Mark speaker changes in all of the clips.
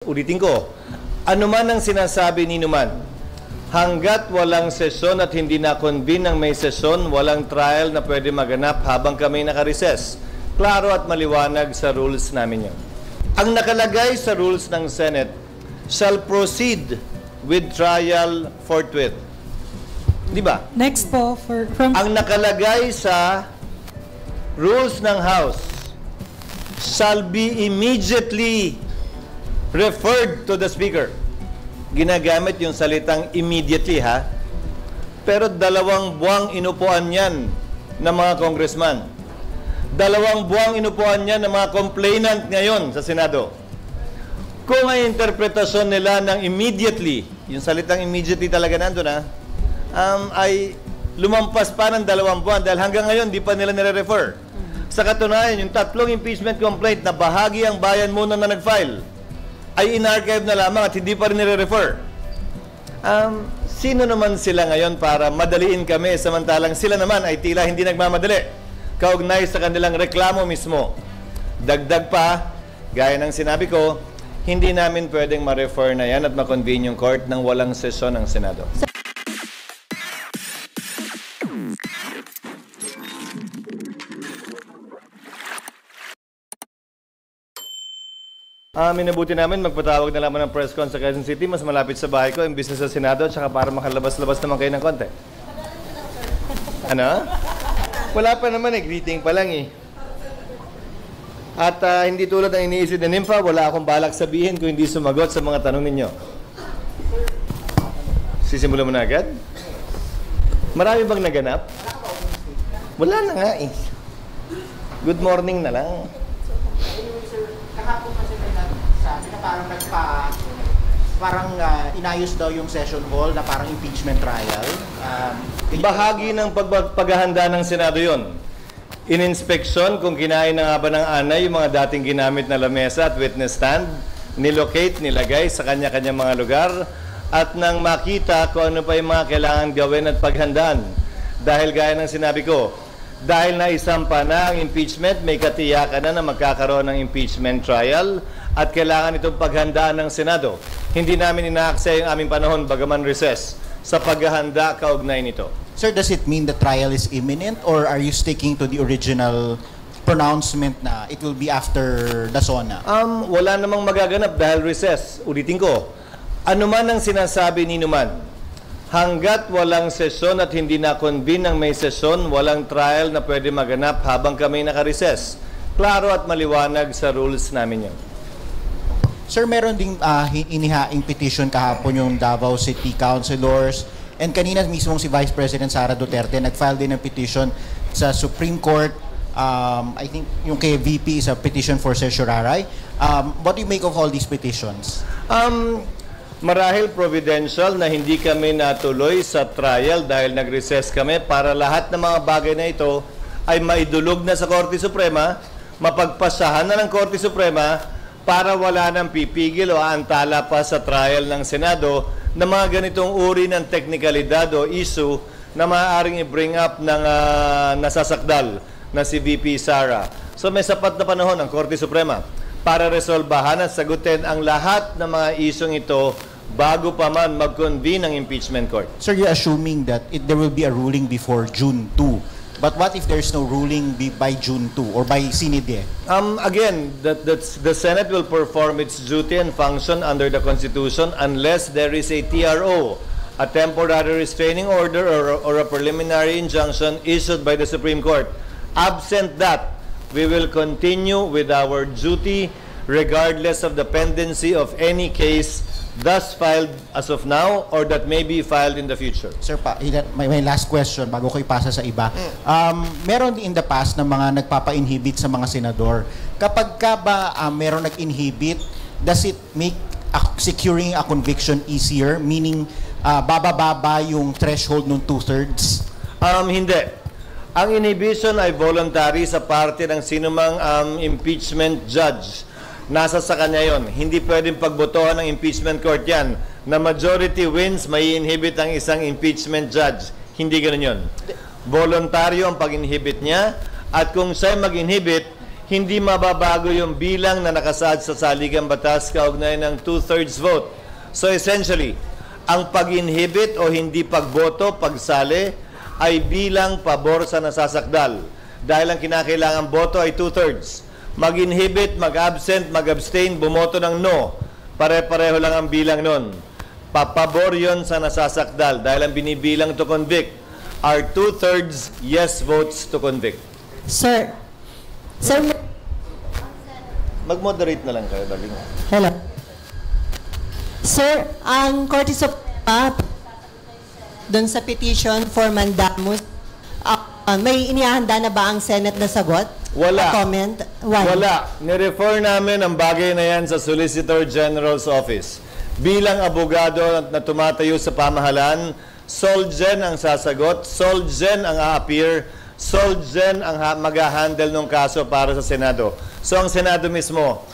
Speaker 1: Ulitin ko, ano man ang sinasabi ni Numan, hanggat walang sesyon at hindi na-convene ng may sesyon, walang trial na pwede maganap habang kami nakareses. Klaro at maliwanag sa rules namin yun. Ang nakalagay sa rules ng Senate shall proceed with trial forthwith. Di ba?
Speaker 2: Next po, from...
Speaker 1: Ang nakalagay sa rules ng House shall be immediately referred to the Speaker. Ginagamit yung salitang immediately, ha? Pero 2 buwang inupuan yan ng mga congressman. 2 buwang inupuan yan ng mga complainant ngayon sa Senado. Kung ang interpretasyon nila ng immediately, yung salitang immediately talaga nandun, ha? Ay lumampas pa ng 2 buwan dahil hanggang ngayon di pa nila nire-refer. Sa katunayan, yung 3 impeachment complaint na bahagi ang bayan muna na nag-file ay in-archive na lamang at hindi pa rin nire-refer. Sino naman sila ngayon para madaliin kami samantalang sila naman ay tila hindi nagmamadali kaugnay sa kanilang reklamo mismo. Dagdag pa, gaya ng sinabi ko, hindi namin pwedeng ma-refer na yan at ma-convene yung court nang walang sesyon ng Senado. Minabuti namin magpatawag na lamang ng press con sa Quezon City, mas malapit sa bahay ko, imbis na sa Senado, at saka para makalabas-labas naman kayo ng konti. Ano? Wala pa naman eh, greeting pa lang eh. At hindi tulad ng iniisip ni Nympha, wala akong balak sabihin kung hindi sumagot sa mga tanong ninyo. Sisimulan mo na agad? Marami bang naganap? Wala na nga eh. Good morning na lang.
Speaker 3: Kahapon kasi may nagsabi na parang inayos daw yung session hall na parang impeachment trial.
Speaker 1: Bahagi ng paghahanda ng Senado yon. In-inspection kung kinain na nga ba ng anay yung mga dating ginamit na lamesa at witness stand, nilocate, nilagay sa kanya-kanya mga lugar, at nang makita kung ano pa yung mga kailangan gawin at paghandaan. Dahil gaya ng sinabi ko, dahil naisampa na ang impeachment, may katiyakan na magkakaroon ng impeachment trial at kailangan itong paghandaan ng Senado. Hindi namin inaaksaya yung aming panahon bagaman recess sa paghahanda kaugnay nito.
Speaker 3: Sir, does it mean the trial is imminent or are you sticking to the original pronouncement na it will be after the SONA?
Speaker 1: Wala namang magaganap dahil recess. Ulitin ko, ano man ang sinasabi ni Numan, hanggat walang sesyon at hindi na-convene ng may sesyon, walang trial na pwede maganap habang kami nakareses. Klaro at maliwanag sa rules namin yun.
Speaker 3: Sir, meron ding inihaing petition kahapon yung Davao City Councilors and kanina mismong si Vice President Sara Duterte nag-file din ng petition sa Supreme Court. I think yung kay VP is a petition for certiorari. What do you make of all these petitions?
Speaker 1: Marahil providential na hindi kami natuloy sa trial dahil nag-recess kami para lahat ng mga bagay na ito ay maidulog na sa Korte Suprema, mapagpasahan na ng Korte Suprema para wala nang pipigil o aantala pa sa trial ng Senado na mga ganitong uri ng teknikalidad o issue na maaaring i-bring up ng nasasakdal na si VP Sara. So may sapat na panahon ang Korte Suprema para resolbahan at sagutin ang lahat ng mga isyong ito bago pa man mag-convene ang impeachment court.
Speaker 3: Sir, you're assuming that there will be a ruling before June 2. But what if there's no ruling by June 2 or by Sinide?
Speaker 1: Again, the Senate will perform its duty and function under the Constitution unless there is a TRO, a temporary restraining order or a preliminary injunction issued by the Supreme Court. Absent that, we will continue with our duty regardless of the pendency of any case thus filed as of now or that may be filed in the future.
Speaker 3: Sir, may last question bago ko ipasa sa iba. Meron in the past na mga nagpapa-inhibit sa mga senador. Kapag ka ba meron nag-inhibit, does it make securing a conviction easier? Meaning, bababa yung threshold ng 2/3?
Speaker 1: Hindi. Ang inhibition ay voluntary sa parte ng sinumang impeachment judge. Nasa sa kanya yon. Hindi pwedeng pagbotohan ng impeachment court yan. Na majority wins, may inhibit ang isang impeachment judge. Hindi ganun yun. Voluntaryo ang pag-inhibit niya at kung siya mag-inhibit, hindi mababago yung bilang na nakasaad sa saligang batas kaugnay ng 2/3 vote. So essentially, ang pag-inhibit o hindi pagboto, pagsali, ay bilang pabor sa nasasakdal. Dahil ang kinakailangang boto ay 2/3. Mag-inhibit, mag-absent, mag-abstain, bumoto ng no. Pare-pareho lang ang bilang nun. Papabor yon sa nasasakdal dahil ang binibilang to convict are 2/3 yes votes to convict.
Speaker 2: Sir,
Speaker 1: Mag-moderate na lang kayo, darling.
Speaker 2: hello. Sir, ang Korte Suprema doon sa petition for mandamus, may inihanda na ba ang Senate na sagot?
Speaker 1: Wala.
Speaker 2: Comment? Why?
Speaker 1: Wala. Nirefer namin ang bagay na yan sa Solicitor General's Office. Bilang abogado na tumatayo sa pamahalaan, Solgen ang sasagot, Solgen ang a-appear, Solgen ang mag-handle ng kaso para sa Senado. So ang Senado mismo,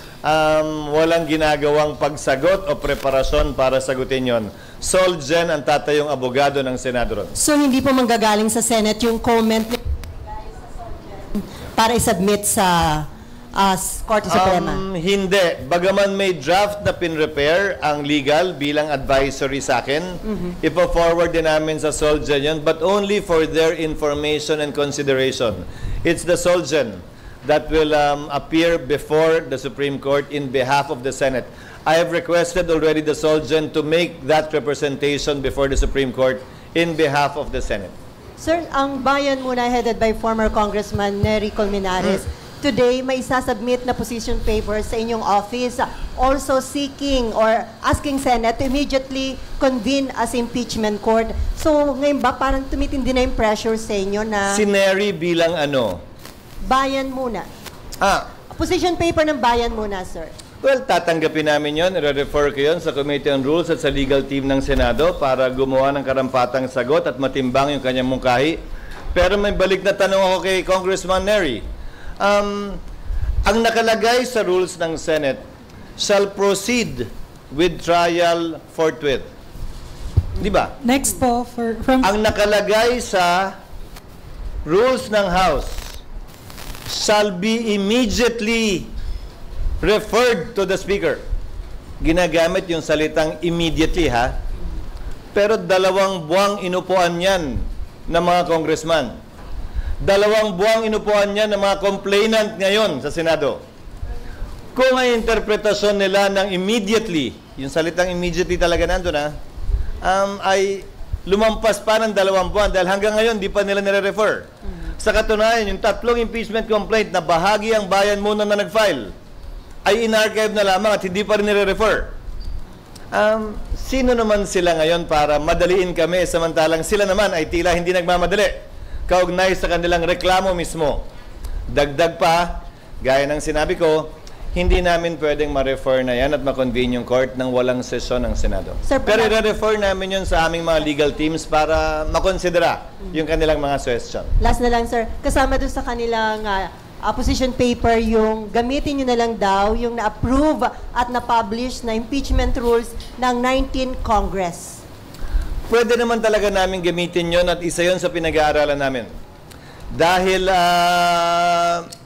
Speaker 1: walang ginagawang pagsagot o preparasyon para sagutin yon. Solgen ang tatayong abogado ng Senado ron.
Speaker 2: So hindi po manggagaling sa Senate yung comment para i-submit sa Korte Suprema?
Speaker 1: Hindi. Bagaman may draft na pin-repair ang legal bilang advisory sa akin, ipo-forward din namin sa Solgen yun, but only for their information and consideration. It's the Solgen that will appear before the Supreme Court in behalf of the Senate. I have requested already the Solgen to make that representation before the Supreme Court in behalf of the Senate.
Speaker 2: Sir, ang bayan muna headed by former Congressman Nery Colmenares, today may sasubmit na position papers sa inyong office also seeking or asking Senate to immediately convene as impeachment court. So ngayon ba parang tumitindi na yung pressure sa inyo na
Speaker 1: Si Nery bilang ano?
Speaker 2: bayan muna? Position paper ng bayan muna, sir.
Speaker 1: Well, tatanggapin namin yon, i-refer ko yun sa Committee on Rules at sa legal team ng Senado para gumawa ng karampatang sagot at matimbang yung kanyang mungkahi. Pero may balik na tanong ako kay Congressman Nery. Ang nakalagay sa rules ng Senate shall proceed with trial forthwith. Di ba?
Speaker 4: Next po, from
Speaker 1: Ang nakalagay sa rules ng House shall be immediately referred to the Speaker. Ginagamit yung salitang immediately, ha? Pero 2 buwang inupuan yan ng mga congressman. 2 buwang inupuan yan ng mga complainant ngayon sa Senado. Kung ang interpretasyon nila ng immediately, yung salitang immediately talaga nandun, ha? Ay lumampas pa ng 2 buwan dahil hanggang ngayon di pa nila nire-refer. Sa katunayan, yung 3 impeachment complaint na bahagi ang bayan muna na nag-file ay in-archive na lamang at hindi pa rin nire-refer. Sino naman sila ngayon para madaliin kami samantalang sila naman ay tila hindi nagmamadali kaugnay sa kanilang reklamo mismo. Dagdag pa, gaya ng sinabi ko, hindi namin pwedeng ma-refer na yan at ma-convene yung court nang walang sesyon ng Senado.
Speaker 2: Sir,
Speaker 1: Pero i-refer namin yun sa aming mga legal teams para makonsidera yung kanilang mga suggestion.
Speaker 2: Last na lang, sir. Kasama doon sa kanilang position paper, yung gamitin nyo na lang daw yung na-approve at na-publish na impeachment rules ng 19th Congress.
Speaker 1: Pwede naman talaga namin gamitin yon at isa yon sa pinag-aaralan namin. Dahil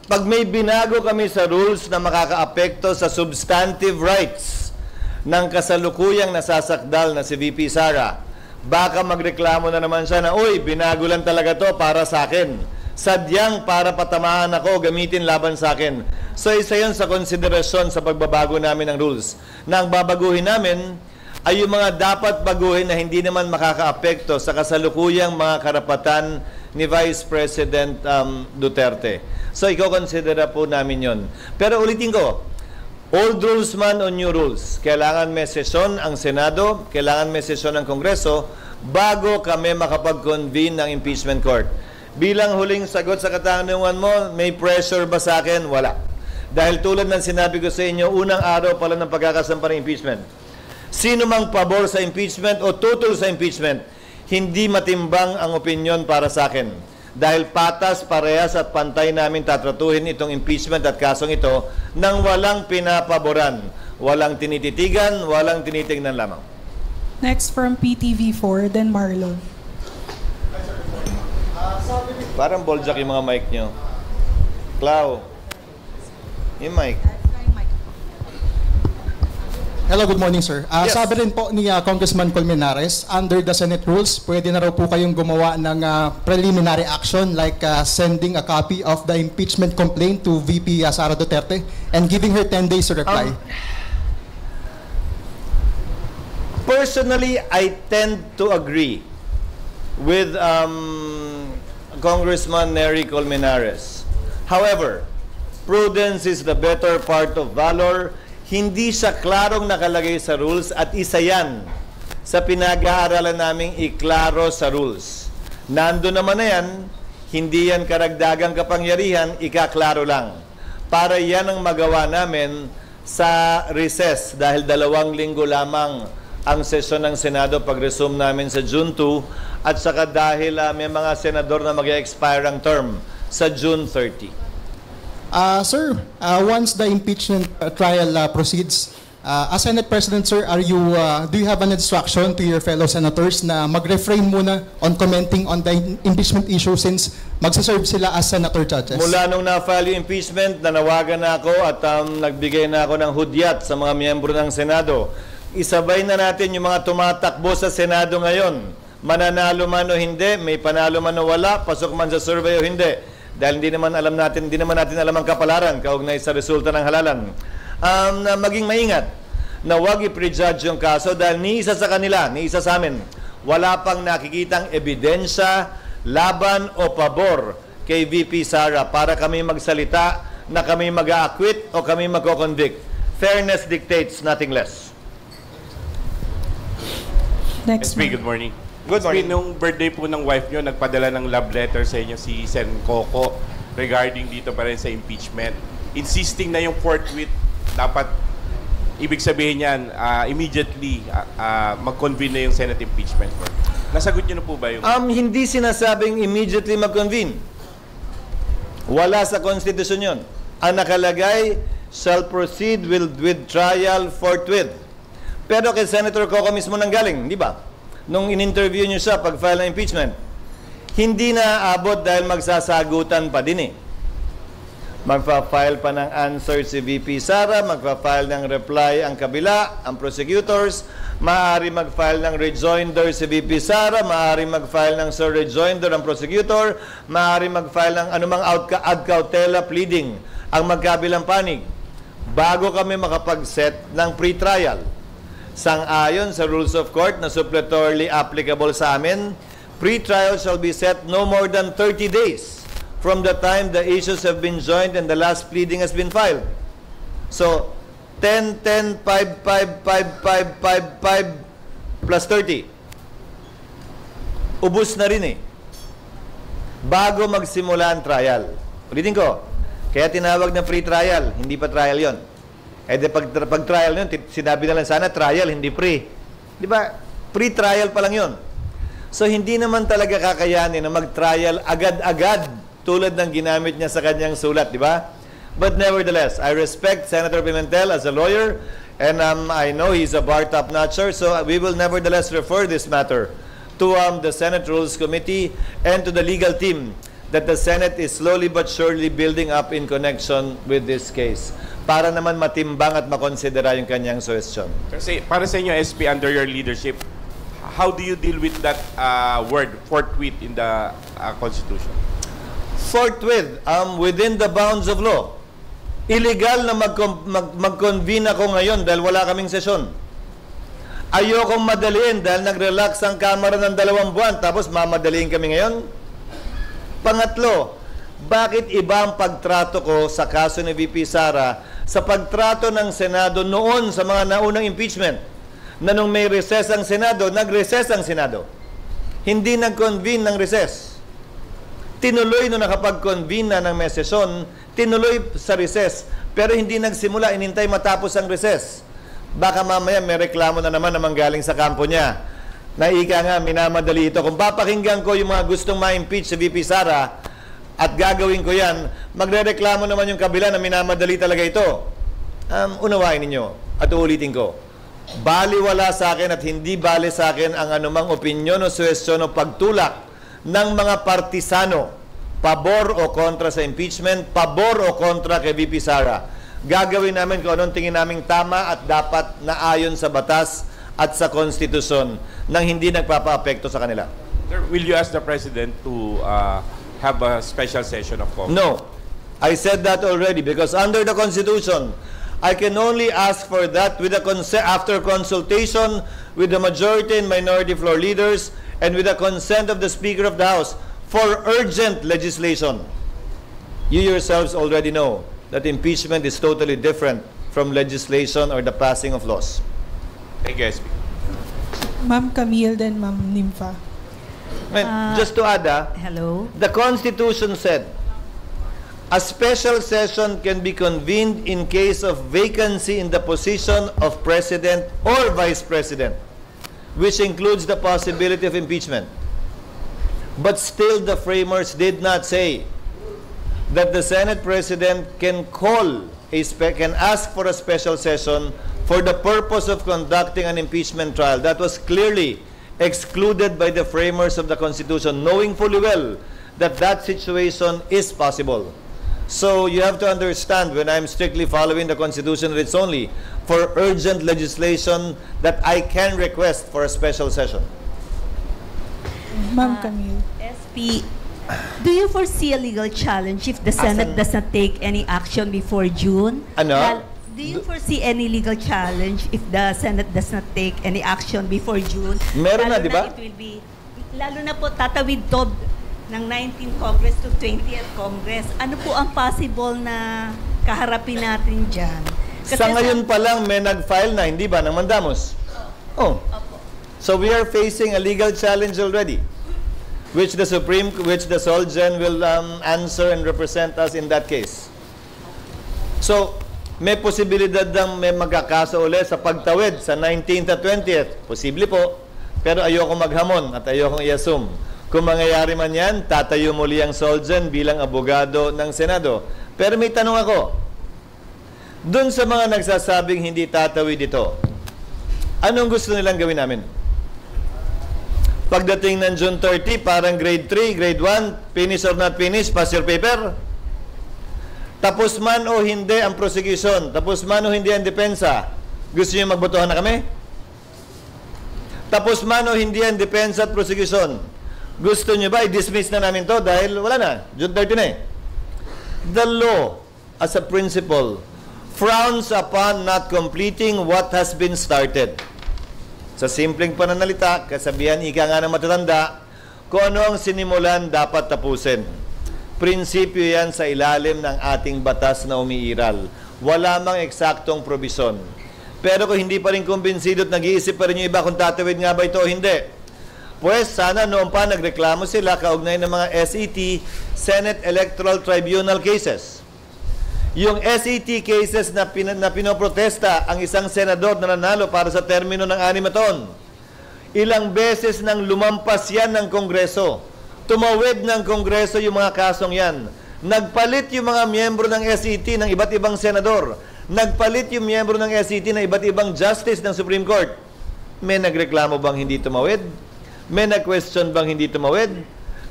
Speaker 1: pag may binago kami sa rules na makakaapekto sa substantive rights ng kasalukuyang nasasakdal na si VP Sara, baka magreklamo na naman siya na, uy, binago lang talaga to para sa akin. Sadyang para patamaan ako, gamitin laban sa akin. So isa yun sa konsiderasyon sa pagbabago namin ng rules. Na ang babaguhin namin ay yung mga dapat baguhin na hindi naman makakaapekto sa kasalukuyang mga karapatan ni Vice President Duterte. So i-considera po namin yon. Pero ulitin ko, old rules man o new rules, kailangan may sesyon ang Senado, kailangan may sesyon ang Kongreso bago kami makapag-convene ng impeachment court. Bilang huling sagot sa katanungan mo, may pressure ba sa akin? Wala. Dahil tulad ng sinabi ko sa inyo, unang araw pala ng pagkakasampa ng impeachment. Sino mang pabor sa impeachment o tutol sa impeachment, hindi matimbang ang opinyon para sa akin. Dahil patas, parehas at pantay namin tatratuhin itong impeachment at kasong ito nang walang pinapaboran, walang tinititigan, walang tinitingnan lamang.
Speaker 4: next from PTV4, then Marlon.
Speaker 1: Parang boljak yung mga mic nyo. Clau. Yung mic.
Speaker 5: Hello, good morning, sir.
Speaker 1: Yes.
Speaker 5: Sabi rin po ni Congressman Colmenares, under the Senate rules, pwede na raw po kayong gumawa ng preliminary action like sending a copy of the impeachment complaint to VP Sara Duterte and giving her 10 days to reply.
Speaker 1: Personally, I tend to agree with Congressman Nery Colmenares. However, prudence is the better part of valor. Hindi siya klarong nakalagay sa rules at isa yan sa pinag-aaralan naming iklaro sa rules. Nando naman na yan, hindi yan karagdagang kapangyarihan, ikaklaro lang. Para yan ang magawa namin sa recess dahil 2 linggo lamang ang sesyon ng Senado pag-resume namin sa June 2 at saka dahil may mga senador na mag-expire ang term sa June 30.
Speaker 5: Sir, once the impeachment trial proceeds, as Senate President, sir, do you have an instruction to your fellow senators na mag-refrain muna on commenting on the impeachment issue since magsaserve sila as senator judges?
Speaker 1: Mula nung na-file yung impeachment, nanawagan na ako at nagbigay na ako ng hudyat sa mga miyembro ng Senado. Isabay na natin yung mga tumatakbo sa Senado ngayon. Mananalo man o hindi, may panalo man o wala, pasok man sa survey o hindi. Dahil hindi naman natin alam ang kapalaran kaugnay sa resulta ng halalan. Na maging maingat na huwag i-prejudge yung kaso dahil ni isa sa kanila, ni isa sa amin, wala pang nakikitang ebidensya, laban o pabor kay VP Sara para kami magsalita na kami mag-a-acquit o kami magko-convict. Fairness dictates, nothing less.
Speaker 4: Next.
Speaker 6: SP, good morning.
Speaker 1: Good morning.
Speaker 6: Nung birthday po ng wife nyo, nagpadala ng love letter sa inyo si Sen Coco regarding dito pa rin sa impeachment. Insisting na yung forthwith, dapat, ibig sabihin yan, immediately mag-convene na yung Senate impeachment court. Nasagot nyo na po ba yung...
Speaker 1: Hindi sinasabing immediately mag-convene. Wala sa konstitusyon yun. Ang nakalagay, shall proceed with trial forthwith. Pero kay Senator Coco mismo nanggaling, di ba? Nung in-interview niyo siya pag-file ng impeachment, hindi na abot dahil magsasagutan pa din eh. Magpa-file pa ng answer si VP Sara, magpa-file ng reply ang kabila, ang prosecutors, maaari mag-file ng rejoinder si VP Sara, maaari mag-file ng sir rejoinder ang prosecutor, maaari mag-file ng anumang ad cautela pleading ang magkabilang panig bago kami makapag-set ng pre-trial. Sang-ayon sa rules of court na suppletorily applicable sa amin, pre-trial shall be set no more than 30 days from the time the issues have been joined and the last pleading has been filed. So, 10, 10, 5, 5, 5, 5, 5, 5, plus 30. Ubus na rin eh. Bago magsimula ang trial. Ulitin ko, kaya tinawag na pre-trial, hindi pa trial yon. Eh di pag trial yun, sinabi na lang sana trial, hindi pre. Di ba? Pre-trial pa lang yun. So hindi naman talaga kakayanin na mag-trial agad-agad tulad ng ginamit niya sa kanyang sulat, di ba? But nevertheless, I respect Senator Pimentel as a lawyer and I know he's a bar top-notcher, so we will nevertheless refer this matter to the Senate Rules Committee and to the legal team that the Senate is slowly but surely building up in connection with this case para naman matimbang at makonsidera yung kanyang suggestion.
Speaker 6: Kasi para sa inyo, SP, under your leadership, how do you deal with that word, forthwith, in the Constitution?
Speaker 1: Forthwith, within the bounds of law. Illegal na mag-convene ako ngayon dahil wala kaming sesyon. Ayokong madaliin dahil nag-relax ang Kamara ng 2 buwan tapos mamadaliin kami ngayon. Pangatlo, bakit iba ang pagtrato ko sa kaso ni VP Sara sa pagtrato ng Senado noon sa mga naunang impeachment na nung may recess ang Senado, nag-recess ang Senado. Hindi nag-convene ng recess. Tinuloy nung nakapag-convene na ng may sesyon, tinuloy sa recess, pero hindi nagsimula, inintay matapos ang recess. Baka mamaya may reklamo na naman galing sa kampo niya. Naika nga, minamadali ito. Kung papakinggan ko yung mga gustong ma-impeach si VP Sara, at gagawin ko yan, magre-reklamo naman yung kabila na minamadali talaga ito. Unawain ninyo at uulitin ko. Baliwala sa akin at hindi bali sa akin ang anumang opinyon o suwestyon o pagtulak ng mga partisano, pabor o kontra sa impeachment, pabor o kontra kay VP Sara. Gagawin namin kung anong tingin naming tama at dapat na ayon sa batas at sa konstitusyon nang hindi nagpapa-apekto sa kanila.
Speaker 6: Sir, will you ask the President to have a special session of Congress?
Speaker 1: No. I said that already because under the Constitution, I can only ask for that with after consultation with the majority and minority floor leaders and with the consent of the Speaker of the House for urgent legislation. You yourselves already know that impeachment is totally different from legislation or the passing of laws.
Speaker 6: Thank you, SP.
Speaker 4: Ma'am Camille, then Ma'am Nympha.
Speaker 1: Just to add,
Speaker 7: Hello.
Speaker 1: the Constitution said, a special session can be convened in case of vacancy in the position of President or Vice President, which includes the possibility of impeachment. But still, the framers did not say that the Senate President can can ask for a special session for the purpose of conducting an impeachment trial. That was clearly excluded by the framers of the Constitution, knowing fully well that that situation is possible. So you have to understand, when I'm strictly following the Constitution, it's only for urgent legislation that I can request for a special session.
Speaker 4: Ma'am Camille.
Speaker 7: SP, do you foresee a legal challenge if the Senate does not take any action before June?
Speaker 1: Ano?
Speaker 7: Do you foresee any legal challenge if the Senate does not take any action before June?
Speaker 1: Meron na, di ba?
Speaker 7: It will be, lalo na po tatawid to ng 19th Congress to 20th Congress. Ano po ang possible na kaharapin natin dyan? Kasi
Speaker 1: Sa ngayon pa lang may nag-file na, hindi ba, ng mandamos? Oh. So we are facing a legal challenge already, which the Solgen will answer and represent us in that case. So, may posibilidad ng may magkakaso ulit sa pagtawid sa 19th at 20th. Posible po, pero ayoko maghamon at ayokong i-assume. Kung mangyayari man yan, tatayo muli ang Solgen bilang abogado ng Senado. Pero may tanong ako, dun sa mga nagsasabing hindi tatawid ito, anong gusto nilang gawin namin? Pagdating ng June 30, parang grade 3, grade 1, finish or not finish, pass your paper? Tapos man o hindi ang prosecution, tapos man o hindi ang depensa, gusto niyo magbotohan na kami? Tapos man o hindi ang depensa at prosecution, gusto niyo ba i-dismiss na namin to dahil wala na, June 30 na eh. The law, as a principle, frowns upon not completing what has been started. Sa simpleng pananalita, kasabihan ika nga ng matatanda, kung ano ang sinimulan dapat tapusin. Prinsipyo yan sa ilalim ng ating batas na umiiral. Wala mang eksaktong probisyon. Pero kung hindi pa rin kumbinsido at nag-iisip pa rin yung iba kung tatawid nga ba ito o hindi, pues sana noon pa nagreklamo sila kaugnay ng mga SET, Senate Electoral Tribunal cases. Yung SET cases na pinoprotesta ang isang senador na nanalo para sa termino ng 6 na taon. Ilang beses nang lumampas yan ng Kongreso. Tumawid ng Kongreso yung mga kasong yan. Nagpalit yung mga miyembro ng SET ng iba't ibang senador. Nagpalit yung miyembro ng SET ng iba't ibang justice ng Supreme Court. May nagreklamo bang hindi tumawid? May nag-question bang hindi tumawid?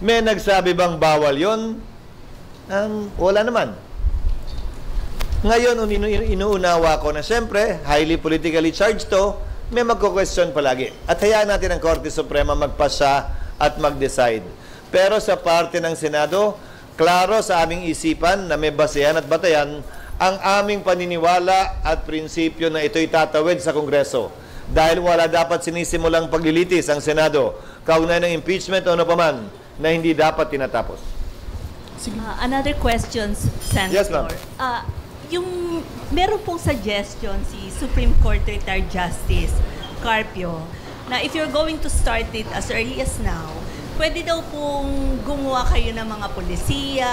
Speaker 1: May nagsabi bang bawal yon? Wala naman. Ngayon, inuunawa ko na siyempre, highly politically charged to, may magko-question palagi. At hayaan natin ang Korte Suprema magpasya at mag-decide. Pero sa parte ng Senado, klaro sa aming isipan na may basehan at batayan ang aming paniniwala at prinsipyo na ito'y tatawid sa Kongreso. Dahil wala dapat sinisimulang paglilitis ang Senado, kaugnay ng impeachment o ano paman na hindi dapat tinatapos.
Speaker 7: Another question, Senator.
Speaker 1: Yes, ma'am.
Speaker 7: Yung meron pong suggestion si Supreme Court Retired Justice Carpio na if you're going to start it as early as now, pwede daw pong gumawa kayo ng mga polisiya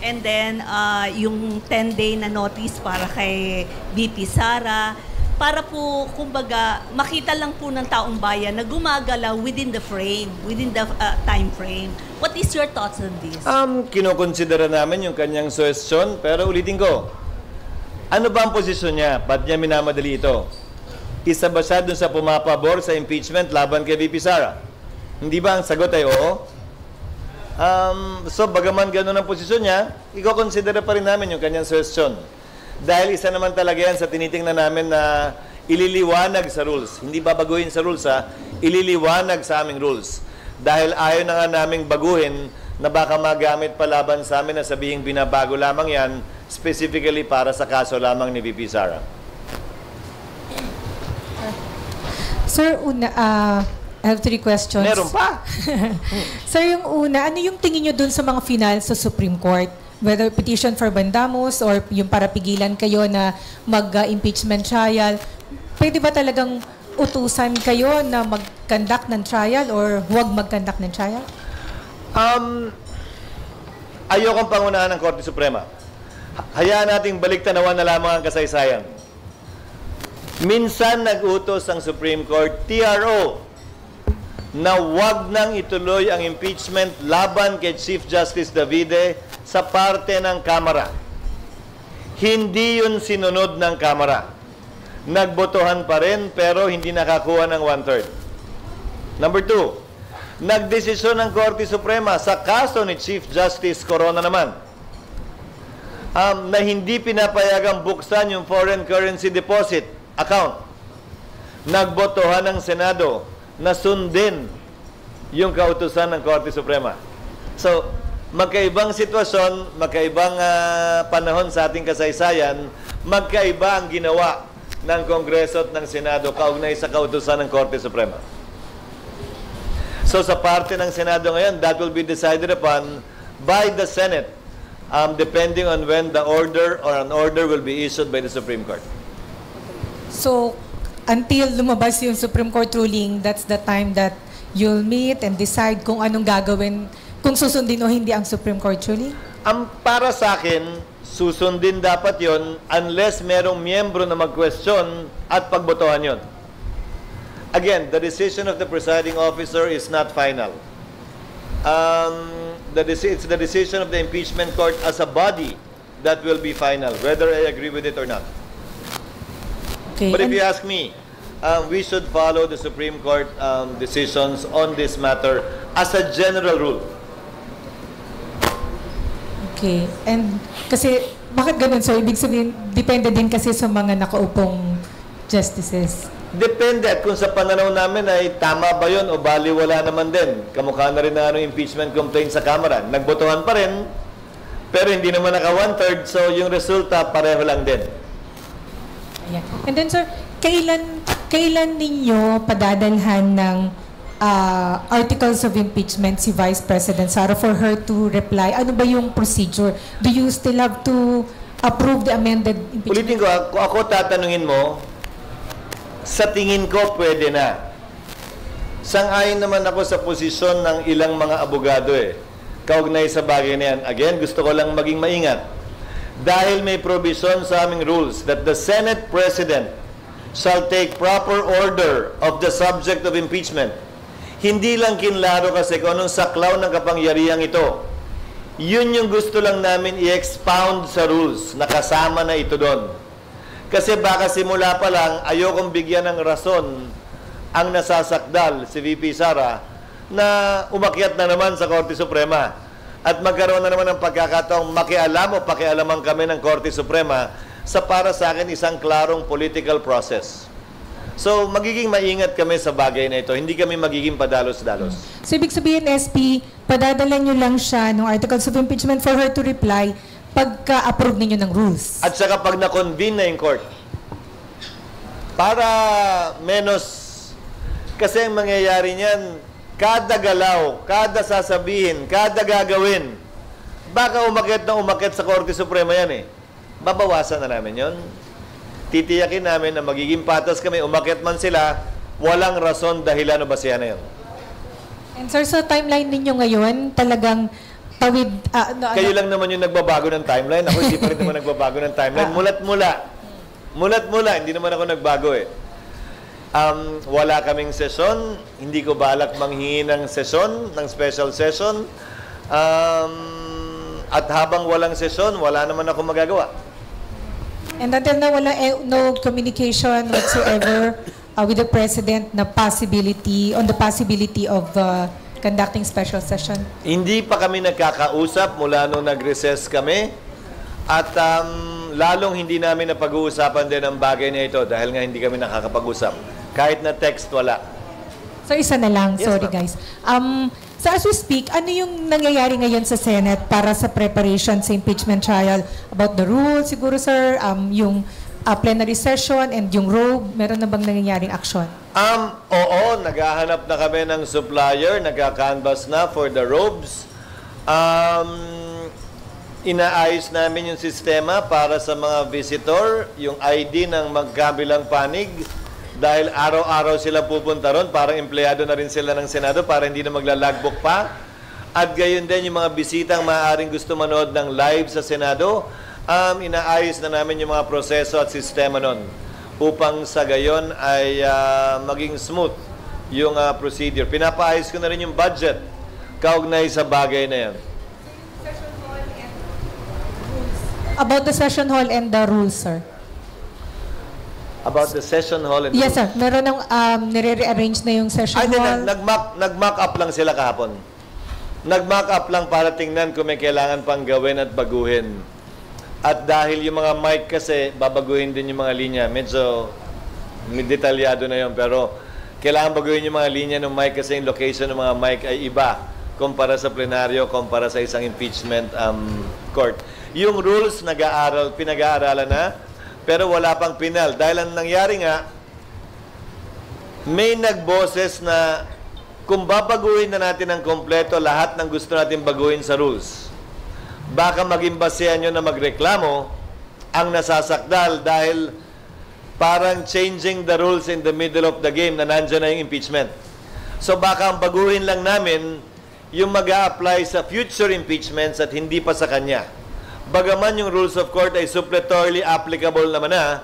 Speaker 7: and then yung 10-day na notice para kay VP Sara para po, kumbaga, makita lang po ng taong bayan na gumagalaw within the frame, within the time frame. What is your thoughts on this?
Speaker 1: Kinokonsidera namin yung kanyang suggestion, pero ulitin ko, ano ba ang posisyon niya? Ba't niya minamadali ito? Isa ba siya dun sa pumapabor sa impeachment laban kay VP Sara? Hindi ba ang sagot ay oo? So, bagaman gano'n ang posisyon niya, i-consider pa rin namin yung kanyang suggestion. Dahil isa naman talaga yan sa tinitingnan namin na ililiwanag sa rules. Hindi babaguhin sa rules, ha? Ililiwanag sa aming rules. Dahil ayaw na nga naming baguhin na baka magamit pa laban sa amin na sabihing binabago lamang yan specifically para sa kaso lamang ni VP Sara.
Speaker 4: Sir, I have 3 questions.
Speaker 1: Meron pa?
Speaker 4: Sir, yung una, ano yung tingin nyo dun sa mga final sa Supreme Court? Whether petition for mandamus or yung para pigilan kayo na mag-impeachment trial, pwede ba talagang utusan kayo na mag-conduct ng trial or huwag mag-conduct ng trial?
Speaker 1: Ayokong pangunahan ng Korte Suprema. Hayaan nating baliktanawan na lamang ang kasaysayan. Minsan nag-utos ang Supreme Court, TRO, na wag nang ituloy ang impeachment laban kay Chief Justice Davide sa parte ng Kamara. Hindi yun sinunod ng Kamara. Nagbotohan pa rin pero hindi nakakuha ng 1/3. Number 2, nagdesisyon ng Korte Suprema sa kaso ni Chief Justice Corona naman na hindi pinapayagang buksan yung foreign currency deposit account. Nagbotohan ng Senado na sundin yung kautusan ng Korte Suprema. So, magkaibang sitwasyon, magkaibang panahon sa ating kasaysayan, magkaiba ang ginawa ng Kongreso at ng Senado kaugnay sa kautusan ng Korte Suprema. So, sa parte ng Senado ngayon, that will be decided upon by the Senate depending on when the order or an order will be issued by the Supreme Court.
Speaker 4: So, until lumabas yung Supreme Court ruling, that's the time that you'll meet and decide kung anong gagawin, kung susundin o hindi ang Supreme Court ruling?
Speaker 1: Para sa akin, susundin dapat yon unless merong miyembro na mag-question at pagbotohan yon. Again, the decision of the presiding officer is not final. It's the decision of the impeachment court as a body that will be final, whether I agree with it or not.
Speaker 4: Okay.
Speaker 1: But if you ask me, we should follow the Supreme Court decisions on this matter as a general rule.
Speaker 4: Okay. And kasi, bakit ganun? So, ibig sabihin, depende din kasi sa mga nakaupong justices.
Speaker 1: Depende at kung sa pananaw namin ay tama ba yun o baliwala naman din. Kamukha na rin na impeachment complaint sa Kamara. Nagbotohan pa rin, pero hindi naman naka 1/3, so yung resulta pareho lang din.
Speaker 4: Ayan. And then, sir, kailan ninyo padadalhan ng articles of impeachment si Vice President Sara for her to reply? Ano ba yung procedure? Do you still have to approve the amended impeachment?
Speaker 1: Ulitin ko, ako tatanungin mo, sa tingin ko pwede na. Sang-ayon naman ako sa posisyon ng ilang mga abogado kaugnay sa bagay na yan. Again, gusto ko lang maging maingat. Dahil may provision sa aming rules that the Senate President shall take proper order of the subject of impeachment. Hindi lang kinlaro kasi kung anong saklaw ng kapangyarihang ito. Yun yung gusto lang namin i-expound sa rules. Nakasama na ito doon. Kasi baka simula pa lang, ayokong bigyan ng rason ang nasasakdal si VP Sara na umakyat na naman sa Korte Suprema. At magkaroon na naman ng pagkakataong makialam o pakialaman kami ng Korte Suprema sa para sa akin isang klarong political process. So, magiging maingat kami sa bagay na ito. Hindi kami magiging padalos-dalos.
Speaker 4: So, ibig sabihin, SP, padadala nyo lang siya ng articles of impeachment for her to reply pagka-approve ninyo ng rules.
Speaker 1: At saka pag na-convene na yung court. Para menos, kasi ang mangyayari niyan, kada galaw, kada sasabihin, kada gagawin, baka umakyat na umakyat sa Korte Suprema yan Babawasan na namin yon. Titiyakin namin na magiging patas kami, umakyat man sila, walang rason, dahilan o basihan na yun.
Speaker 4: And sir, sa timeline ninyo ngayon, talagang tawid...
Speaker 1: Kayo lang naman yung nagbabago ng timeline. Ako hindi pa rin naman nagbabago ng timeline. Mulat-mula. Hindi naman ako nagbago wala kaming sesyon. Hindi ko balak manghingi ng sesyon, ng special session. At habang walang sesyon, wala naman ako magagawa.
Speaker 4: And until now, no communication whatsoever with the President on the possibility of conducting special session?
Speaker 1: Hindi pa kami nagkakausap mula nung nag-recess kami. At lalong hindi namin napag-uusapan din ang bagay na ito dahil nga hindi kami nakakapag-usap. Kahit na text, wala.
Speaker 4: So isa na lang,
Speaker 1: Yes,
Speaker 4: sorry
Speaker 1: ma'am.
Speaker 4: guys. So as we speak, ano yung nangyayari ngayon sa Senate para sa preparation sa impeachment trial? About the rules siguro sir, yung plenary session and yung robe, meron na bang nangyayaring aksyon?
Speaker 1: Oo, naghahanap na kami ng supplier, nagka-canvas na for the robes. Inaayos namin yung sistema para sa mga visitor, yung ID ng magkabilang panig, dahil araw-araw sila pupunta ron, parang empleyado na rin sila ng Senado para hindi na maglalagbook pa. At gayon din yung mga bisitang maaaring gusto manood ng live sa Senado, inaayos na namin yung mga proseso at sistema nun upang sa gayon ay maging smooth yung procedure. Pinapaayos ko na rin yung budget kaugnay sa bagay na yan.
Speaker 4: About the session hall and the rules, sir.
Speaker 1: About the session hall and
Speaker 4: Yes, sir. Meron ng nire-rearrange na yung session
Speaker 1: Ay,
Speaker 4: hall.
Speaker 1: nag-mock up lang sila kahapon. Nag-mock up lang para tingnan kung may kailangan pang gawin at baguhin. At dahil yung mga mic kasi, babaguhin din yung mga linya. Medyo detalyado na yun. Pero kailangan baguhin yung mga linya ng mic kasi yung location ng mga mic ay iba kumpara sa plenaryo, kumpara sa isang impeachment court. Yung rules, pinag-aaralan na, pero wala pang pinal. Dahil ang nangyari nga, may nagboses na kung babaguhin na natin ng kompleto lahat ng gusto natin baguhin sa rules, baka maging basehan nyo na magreklamo ang nasasakdal dahil parang changing the rules in the middle of the game na nandyan na yung impeachment. So baka ang baguhin lang namin yung mag-a-apply sa future impeachments at hindi pa sa kanya. Bagaman yung rules of court ay suppletorily applicable naman na,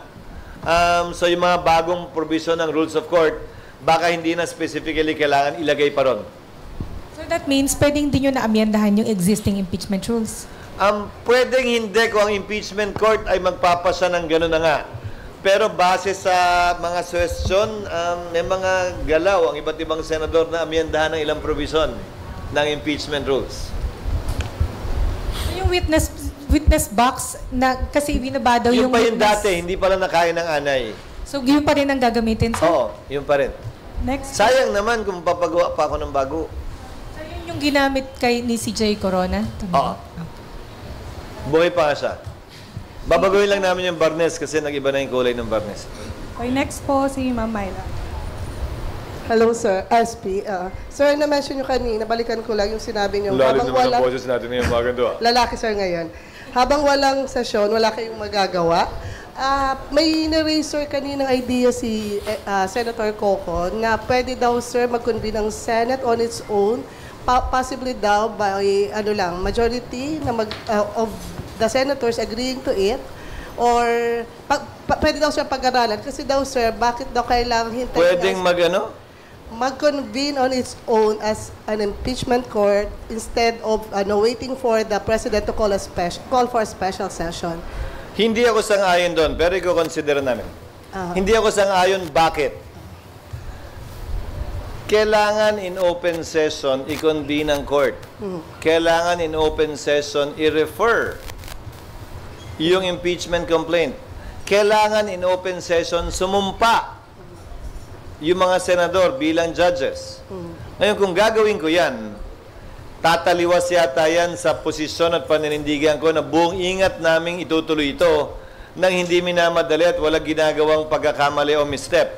Speaker 1: so yung mga bagong provision ng rules of court, baka hindi na specifically kailangan ilagay pa ron.
Speaker 4: So that means pwedeng din nyo na-amyendahan yung existing impeachment rules?
Speaker 1: Pwedeng hindi kung ang impeachment court ay magpapasya ng gano'n na nga. Pero base sa mga suggestion, may mga galaw ang iba't ibang senador na amyendahan ng ilang provision ng impeachment rules.
Speaker 4: Yung witness box na kasi binaba daw
Speaker 1: Yung
Speaker 4: yung
Speaker 1: pa yung
Speaker 4: witness.
Speaker 1: dati, hindi pala nakain ng anay.
Speaker 4: So yun pa rin ang gagamitin, sir?
Speaker 1: Oo, yun pa rin.
Speaker 4: Next.
Speaker 1: Sayang naman kung papagawa pa ako ng bago.
Speaker 4: So yun yung ginamit kay ni CJ Corona? Tama
Speaker 1: Oo.
Speaker 4: ba?
Speaker 1: Buhay pa nga siya. Babaguhin lang namin yung barnes kasi nag-iba na yung kulay ng barnes.
Speaker 8: Okay, next po si Ma'am Myla.
Speaker 9: Hello, sir. SP. Sir, na-mention nyo kanina, balikan ko lang yung sinabi nyo.
Speaker 1: Lalim naman ang boses natin ngayon, mga ganito.
Speaker 9: Lalaki, sir, ngayon. Habang walang sesyon, wala kayong magagawa. May na-raise, sir, kaninang idea si Senator Coco na pwede daw, sir, mag-convene ng Senate on its own, possibly daw by, majority na of the senators agreeing to it, or pwede daw siya pag-aralan. Kasi daw, sir, bakit daw kailangan hintayin
Speaker 1: Pwedeng
Speaker 9: mag-convene on its own as an impeachment court instead of waiting for the president to call for a special session.
Speaker 1: Hindi ako sang-ayon doon, pero i-consider namin. Hindi ako sang-ayon, bakit? Kailangan in open session i-convene ang court. Kailangan in open session i-refer yung impeachment complaint. Kailangan in open session sumumpa yung mga senador bilang judges. Ngayon, kung gagawin ko yan, tataliwas yata yan sa posisyon at paninindigan ko na buong ingat naming itutuloy ito nang hindi minamadali at walang ginagawang pagkakamali o misstep.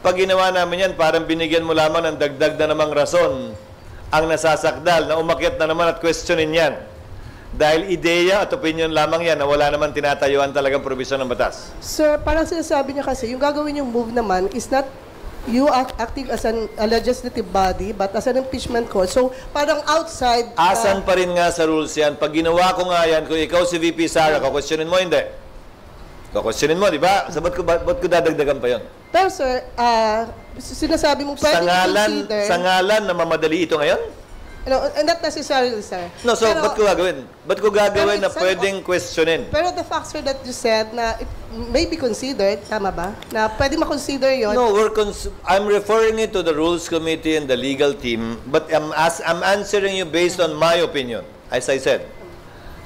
Speaker 1: Pag ginawa namin yan, parang binigyan mo lamang ng dagdag na namang rason ang nasasakdal na umakyat na naman at questionin yan. Dahil ideya at opinion lamang yan na wala naman tinatayuan talagang probisyon ng batas.
Speaker 9: Sir, parang sinasabi niya kasi, yung gagawin yung move naman is not you acting as a legislative body, but as an impeachment court. So, parang outside...
Speaker 1: Asan pa rin nga sa rules yan? Pag ginawa ko nga yan, kung ikaw si VP Sara, kakwestiyonin mo, hindi. Kakwestiyonin mo, di ba? So, ba't ko dadagdagan pa yun?
Speaker 9: Pero sir, sinasabi mo pwede consider...
Speaker 1: Sa ngalan na mamadali ito ngayon?
Speaker 9: No, not necessarily, sir.
Speaker 1: No, so
Speaker 9: Pero,
Speaker 1: ba't ko gagawin? Ba't ko gagawin na
Speaker 9: Pero,
Speaker 1: pwedeng questionin?
Speaker 9: Pero the fact, sir, that you said na it may be considered, tama ba? Na pwede ma-consider yun.
Speaker 1: No, I'm referring it to the Rules Committee and the legal team, but I'm answering you based on my opinion, as I said.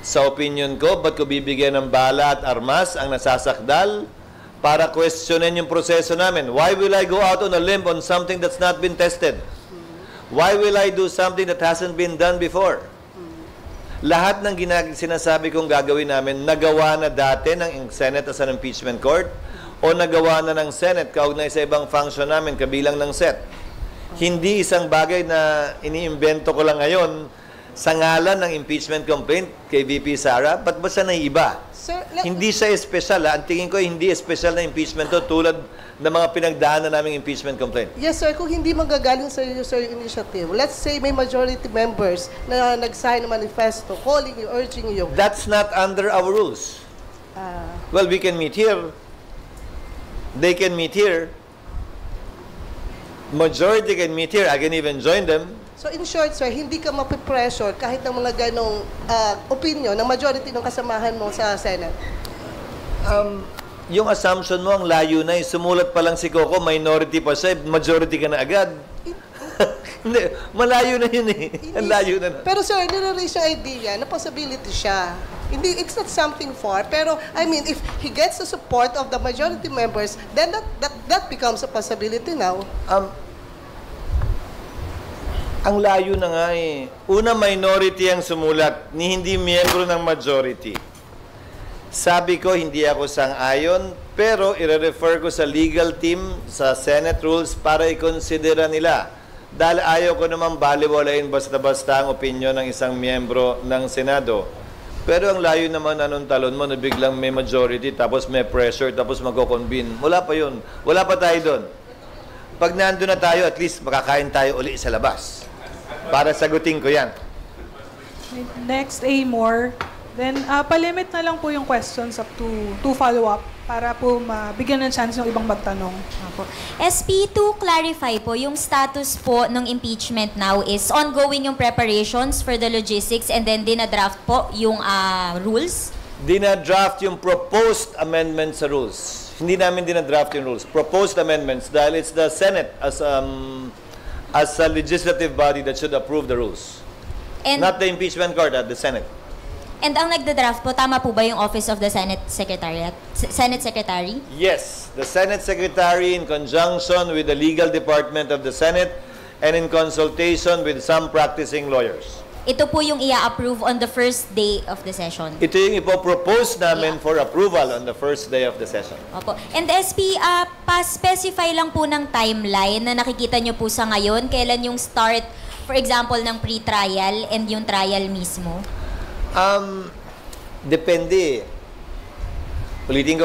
Speaker 1: Sa opinion ko, ba't ko bibigyan ng bala at armas ang nasasakdal para questionin yung proseso namin? Why will I go out on a limb on something that's not been tested? Why will I do something that hasn't been done before? Lahat ng sinasabi kong gagawin namin, nagawa na dati ng Senate as an impeachment court o nagawa na ng Senate kaugnay sa ibang function namin kabilang ng SET. Hindi isang bagay na iniimbento ko lang ngayon sa ngalan ng impeachment complaint kay VP Sara, ba't ba siya naiiba?
Speaker 9: Sir,
Speaker 1: Hindi siya espesyal. Ang tingin ko, hindi espesyal na impeachment to tulad ng mga pinagdaanan naming impeachment complaint.
Speaker 9: Yes, sir. Kung hindi manggagaling sa user initiative, let's say may majority members na nag-sign ng manifesto calling you, urging you.
Speaker 1: That's not under our rules. Well, we can meet here. They can meet here. Majority can meet here. I can even join them.
Speaker 9: So in short, sir, hindi ka mapipressure kahit ng mga ganong opinion ng majority ng kasamahan mo sa Senate?
Speaker 1: Yung assumption mo, ang layo na. Sumulat pa lang si Coco, minority pa siya, majority ka na agad. Hindi, malayo na yun eh. Ang layo na.
Speaker 9: Pero sir, nire-raise yung idea na possibility siya. Hindi, it's not something far. Pero, I mean, if he gets the support of the majority members, then that becomes a possibility now.
Speaker 1: Ang layo na nga eh. Una, minority ang sumulat, ni hindi miyembro ng majority. Sabi ko, hindi ako sang-ayon, pero i-refer ko sa legal team, sa Senate rules, para i-considera nila. Dahil ayaw ko naman baliwalain basta-basta ang opinion ng isang miyembro ng Senado. Pero ang layo naman anong talon mo na biglang may majority, tapos may pressure, tapos magko-convene. Wala pa yun. Wala pa tayo doon. Pag nandun na tayo, at least makakain tayo uli sa labas. Para sagutin ko yan.
Speaker 8: Next, Amor. Then, palimit na lang po yung questions up to follow-up para po mabigyan ng chance ng ibang magtanong.
Speaker 10: SP, to clarify po, yung status po ng impeachment now is ongoing yung preparations for the logistics and then dinadraft po yung rules?
Speaker 1: Dinadraft yung proposed amendments sa rules. Hindi namin dinadraft yung rules. Proposed amendments dahil it's the Senate as a legislative body that should approve the rules.
Speaker 10: And,
Speaker 1: not the impeachment court, the Senate.
Speaker 10: And ang nagda-draft po, tama po ba yung Office of the Senate Secretariat? Senate Secretary?
Speaker 1: Yes, the Senate Secretary in conjunction with the legal department of the Senate and in consultation with some practicing lawyers.
Speaker 10: Ito po yung i-approve on the first day of the session.
Speaker 1: Ito yung ipopropose namin for approval on the first day of the session.
Speaker 10: Opo. And SP, pa-specify lang po ng timeline na nakikita nyo po sa ngayon. Kailan yung start, for example, ng pre-trial and yung trial mismo?
Speaker 1: Depende. Ulitin ko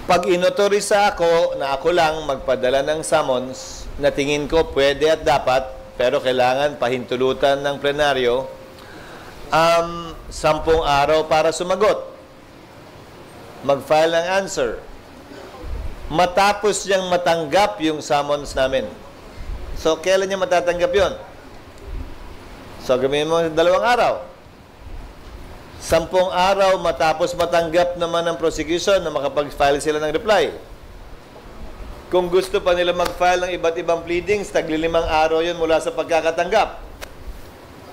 Speaker 1: Pag inotorisa ako na ako lang magpadala ng summons na tingin ko pwede at dapat, pero kailangan pahintulutan ng plenaryo, 10 araw para sumagot. Mag-file ng answer. Matapos niyang matanggap yung summons namin. So, kailan niya matatanggap yun? So, gamitin mo 2 araw. 10 araw matapos matanggap naman ng prosecution na makapag-file sila ng reply. Kung gusto pa nila mag-file ng iba't ibang pleadings, tagli 5 araw yun mula sa pagkakatanggap.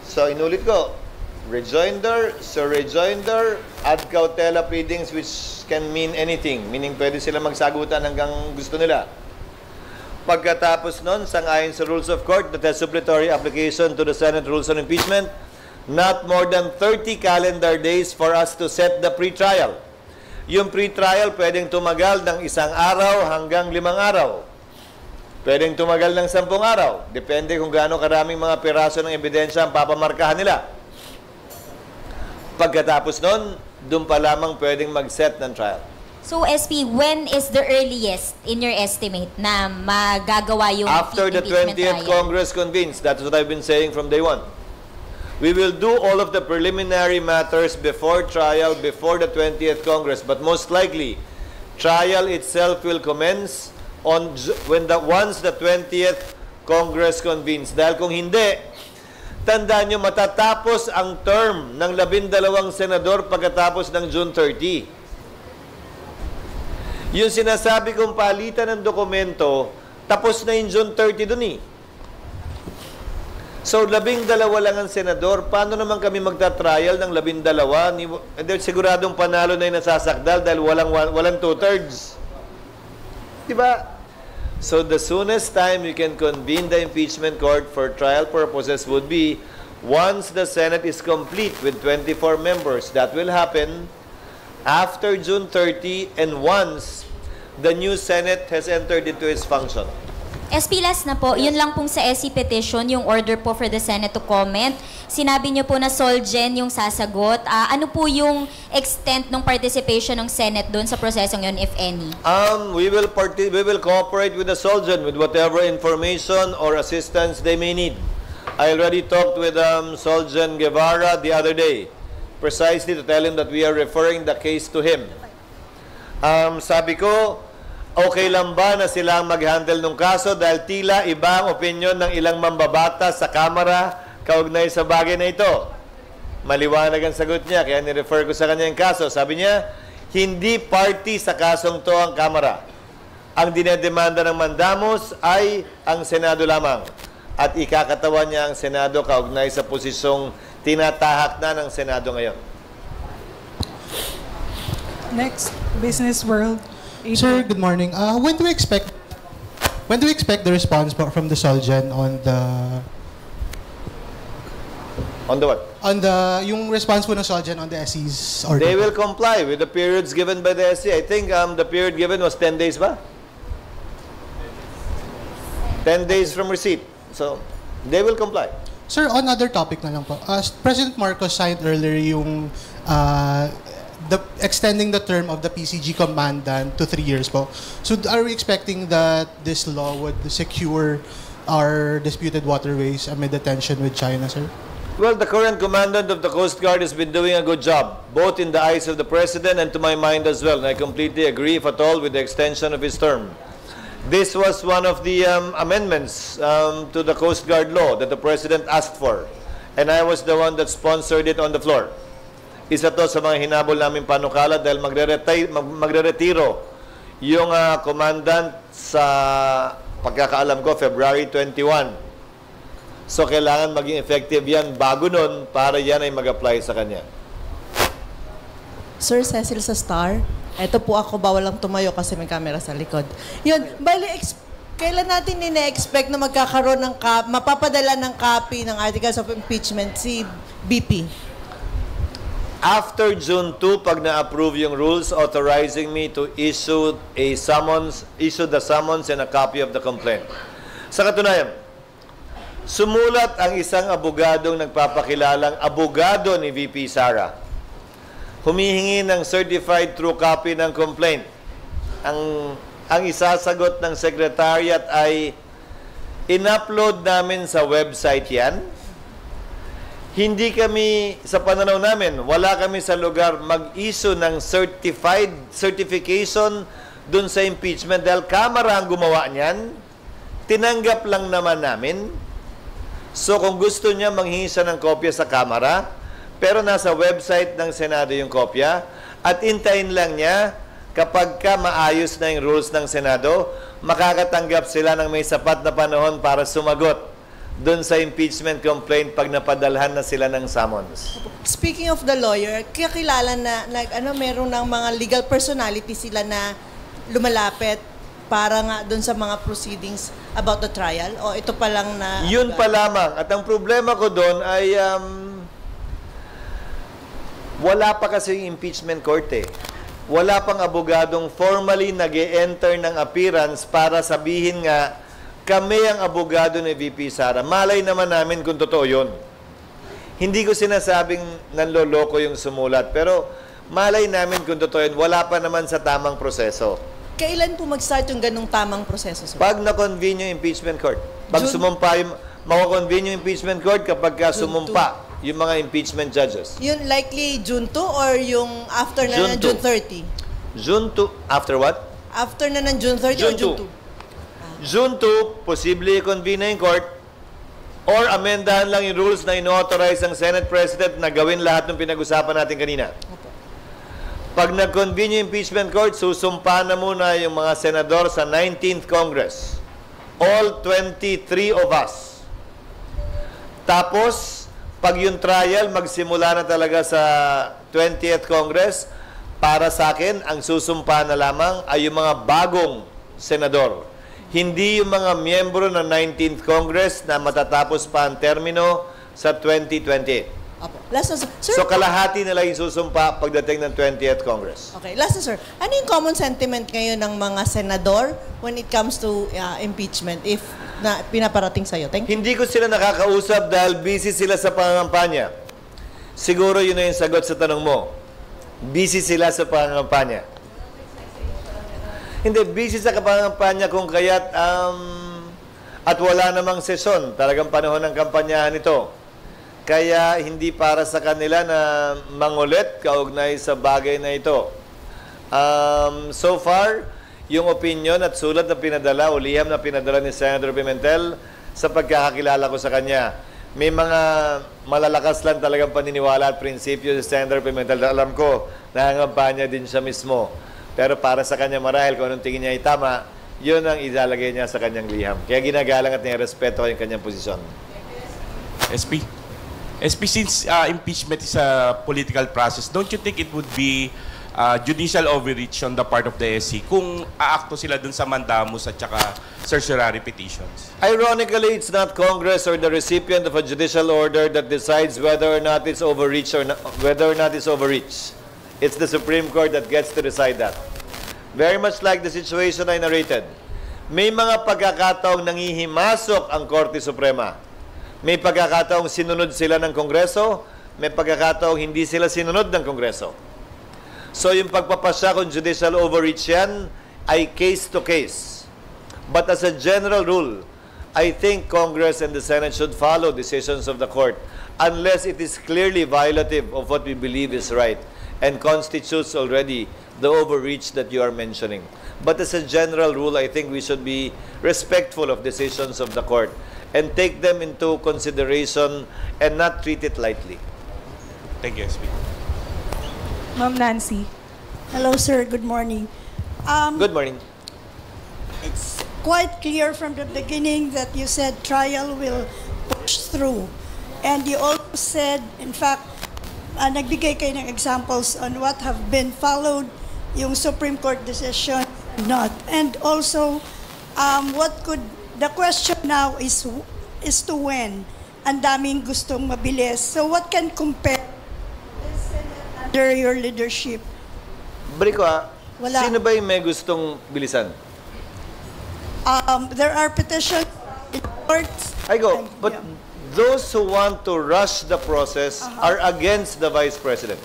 Speaker 1: So, inulit ko. Rejoinder, surrejoinder, ad cautela pleadings which can mean anything. Meaning, pwede sila magsagutan hanggang gusto nila. Pagkatapos nun, sangayon sa Rules of Court, that has supplementary application to the Senate Rules on Impeachment, not more than 30 calendar days for us to set the pre-trial. Yung pre-trial, pwedeng tumagal ng 1 araw hanggang 5 araw. Pwedeng tumagal ng 10 araw. Depende kung gaano karaming mga piraso ng ebidensya ang papamarkahan nila. Pagkatapos nun, doon pa lamang pwedeng mag-set ng trial.
Speaker 10: So, SP, when is the earliest, in your estimate, na magagawa yung
Speaker 1: after the
Speaker 10: impeachment
Speaker 1: 20th
Speaker 10: trial?
Speaker 1: Congress convenes. That's what I've been saying from day one. We will do all of the preliminary matters before trial, before the 20th Congress. But most likely, trial itself will commence once the 20th Congress convenes. Dahil kung hindi, tandaan nyo, matatapos ang term ng 12 senador pagkatapos ng June 30. Yung sinasabi kong palitan ng dokumento, tapos na yung June 30 dun So, 12 lang ang senador. Paano naman kami magta-trial ng 12? Siguradong panalo na yung nasasakdal dahil walang 2/3. Diba? So, the soonest time you can convene the impeachment court for trial purposes would be once the Senate is complete with 24 members. That will happen after June 30 and once the new Senate has entered into its function.
Speaker 10: SP last na po, yun lang pong sa SC petition, yung order po for the Senate to comment. Sinabi niyo po na Solgen yung sasagot. Ano po yung extent ng participation ng Senate doon sa prosesong yun, if any?
Speaker 1: We will cooperate with the Solgen with whatever information or assistance they may need. I already talked with Solgen Guevara the other day, precisely to tell him that we are referring the case to him. Sabi ko, okay lang ba na sila ang mag-handle ng kaso dahil tila iba ang opinion ng ilang mambabata sa Kamara kaugnay sa bagay na ito? Maliwanag ang sagot niya, kaya ni-refer ko sa kanya yung kaso. Sabi niya, hindi party sa kasong to ang Kamara. Ang dinedemanda ng mandamos ay ang Senado lamang. At ikakatawan niya ang Senado kaugnay sa posisyong tinatahak na ng Senado ngayon.
Speaker 8: Next, Business World.
Speaker 11: Sir, good morning. When do we expect the response from the Solgen on the
Speaker 1: what?
Speaker 11: On yung response po ng Solgen on the SC's order?
Speaker 1: They will comply with the periods given by the SC. I think the period given was 10 days ba? 10 days from receipt. So, they will comply.
Speaker 11: Sir, on other topic na lang po. President Marcos signed earlier yung extending the term of the PCG commandant to 3 years po. So are we expecting that this law would secure our disputed waterways amid the tension with China, sir?
Speaker 1: Well, the current commandant of the Coast Guard has been doing a good job, both in the eyes of the President and to my mind as well. And I completely agree, if at all, with the extension of his term. This was one of the amendments to the Coast Guard law that the President asked for. And I was the one that sponsored it on the floor. Isa to sa mga hinabol namin panukala dahil magre-retiro yung commandant sa pagkakaalam ko, February 21. So, kailangan maging effective yan bago nun para yan ay mag-apply sa kanya.
Speaker 12: Sir Cecil sa Star, eto po ako, bawal lang tumayo kasi may camera sa likod. Yun, bali, kailan natin ina-expect na magkakaroon ng mapapadala ng copy ng Articles of Impeachment si BP?
Speaker 1: After June 2, pag na-approve yung rules authorizing me to issue the summons and a copy of the complaint. Sa katunayan, sumulat ang isang abogadong nagpapakilalang abogado ni VP Sara. Humihingi ng certified true copy ng complaint. Ang isasagot ng secretariat ay in-upload namin sa website yan. Hindi kami, sa pananaw namin, wala kami sa lugar mag-issue ng certification dun sa impeachment dahil Kamara ang gumawa niyan. Tinanggap lang naman namin. So kung gusto niya, manghingi siya ng kopya sa Kamara, pero nasa website ng Senado yung kopya, at intayin lang niya kapag maayos na yung rules ng Senado, makakatanggap sila ng may sapat na panahon para sumagot doon sa impeachment complaint pag napadalhan na sila ng summons.
Speaker 12: Speaking of the lawyer, kakilala na meron ng mga legal personality sila na lumalapit para nga doon sa mga proceedings about the trial? O ito pa lang na...
Speaker 1: Yun pa lamang. At ang problema ko doon ay wala pa kasi yung impeachment court eh. Wala pang abogadong formally nag-e-enter ng appearance para sabihin nga kami ang abogado ni VP Sara. Malay naman namin kung totoo yun. Hindi ko sinasabing nanloloko yung sumulat, pero malay namin kung totoo yun. Wala pa naman sa tamang proseso.
Speaker 12: Kailan po mag-start yung ganung tamang proseso, sir?
Speaker 1: Pag na-convene yung impeachment court. Pag sumumpa yung... Mako-convene yung impeachment court kapag sumumpa yung mga impeachment judges.
Speaker 12: Yun likely June 2 or yung after na ng June 30?
Speaker 1: June 2. After what?
Speaker 12: After na ng June 30 o June 2?
Speaker 1: June 2, posible i-convene na yung court or amendahan lang yung rules na ino-authorize ng Senate President na gawin lahat ng pinag-usapan natin kanina. Pag nag-convene yung impeachment court, susumpa na muna yung mga senador sa 19th Congress. All 23 of us. Tapos, pag yung trial magsimula na talaga sa 20th Congress, para sa akin, ang susumpa na lamang ay yung mga bagong senador. Hindi yung mga miyembro ng 19th Congress na matatapos pa ang termino sa 2020.
Speaker 12: Apo. Last na, sir.
Speaker 1: So kalahati nila yung susumpa pagdating ng 20th Congress.
Speaker 12: Okay, last na, sir. Ano yung common sentiment ngayon ng mga senador when it comes to impeachment if na pinaparating sa'yo? Thank you.
Speaker 1: Hindi ko sila nakakausap dahil busy sila sa pangangampanya. Siguro yun na yung sagot sa tanong mo. Busy sila sa pangangampanya. Hindi, busy sa pangangampanya kung kaya't at wala namang sesyon. Talagang panahon ng kampanyahan ito. Kaya hindi para sa kanila na mangulit kaugnay sa bagay na ito. So far, yung opinion at sulat na pinadala o liham na pinadala ni Senator Pimentel sa pagkakakilala ko sa kanya, may mga malalakas lang talagang paniniwala at prinsipyo si Senator Pimentel. Alam ko, nangangampanya din siya mismo. Pero para sa kanya marahil kung anong tingin niya ay tama, yun ang ilalagay niya sa kanyang liham. Kaya ginagalang at nirespeto ko yung kanyang posisyon.
Speaker 6: SP, since impeachment is a political process, don't you think it would be judicial overreach on the part of the SC kung aakto sila dun sa mandamus at saka certiorari petitions?
Speaker 1: Ironically, it's not Congress or the recipient of a judicial order that decides whether or not it's overreach or whether or not it's overreach. It's the Supreme Court that gets to decide that. Very much like the situation I narrated. May mga pagkakataong nangihimasok ang Korte Suprema. May pagkakataong sinunod sila ng Kongreso, may pagkakataong hindi sila sinunod ng Kongreso. So yung pagpapasya kung judicial overreach yan ay case to case. But as a general rule, I think Congress and the Senate should follow decisions of the Court unless it is clearly violative of what we believe is right and constitutes already the overreach that you are mentioning. But as a general rule, I think we should be respectful of decisions of the Court and take them into consideration and not treat it lightly.
Speaker 6: Thank you, SP.
Speaker 8: Ma'am Nancy.
Speaker 13: Hello, sir. Good morning.
Speaker 1: Good morning.
Speaker 13: It's quite clear from the beginning that you said trial will push through. And you also said, in fact, nagbigay kayo ng examples on what have been followed, yung Supreme Court decision, not. And also, the question now is to when. Ang daming gustong mabilis. So what can compare under your leadership?
Speaker 1: Briko,
Speaker 13: Wala.
Speaker 1: Sino ba yung may gustong bilisan?
Speaker 13: There are petitions in courts.
Speaker 1: I go, but those who want to rush the process are against the Vice President,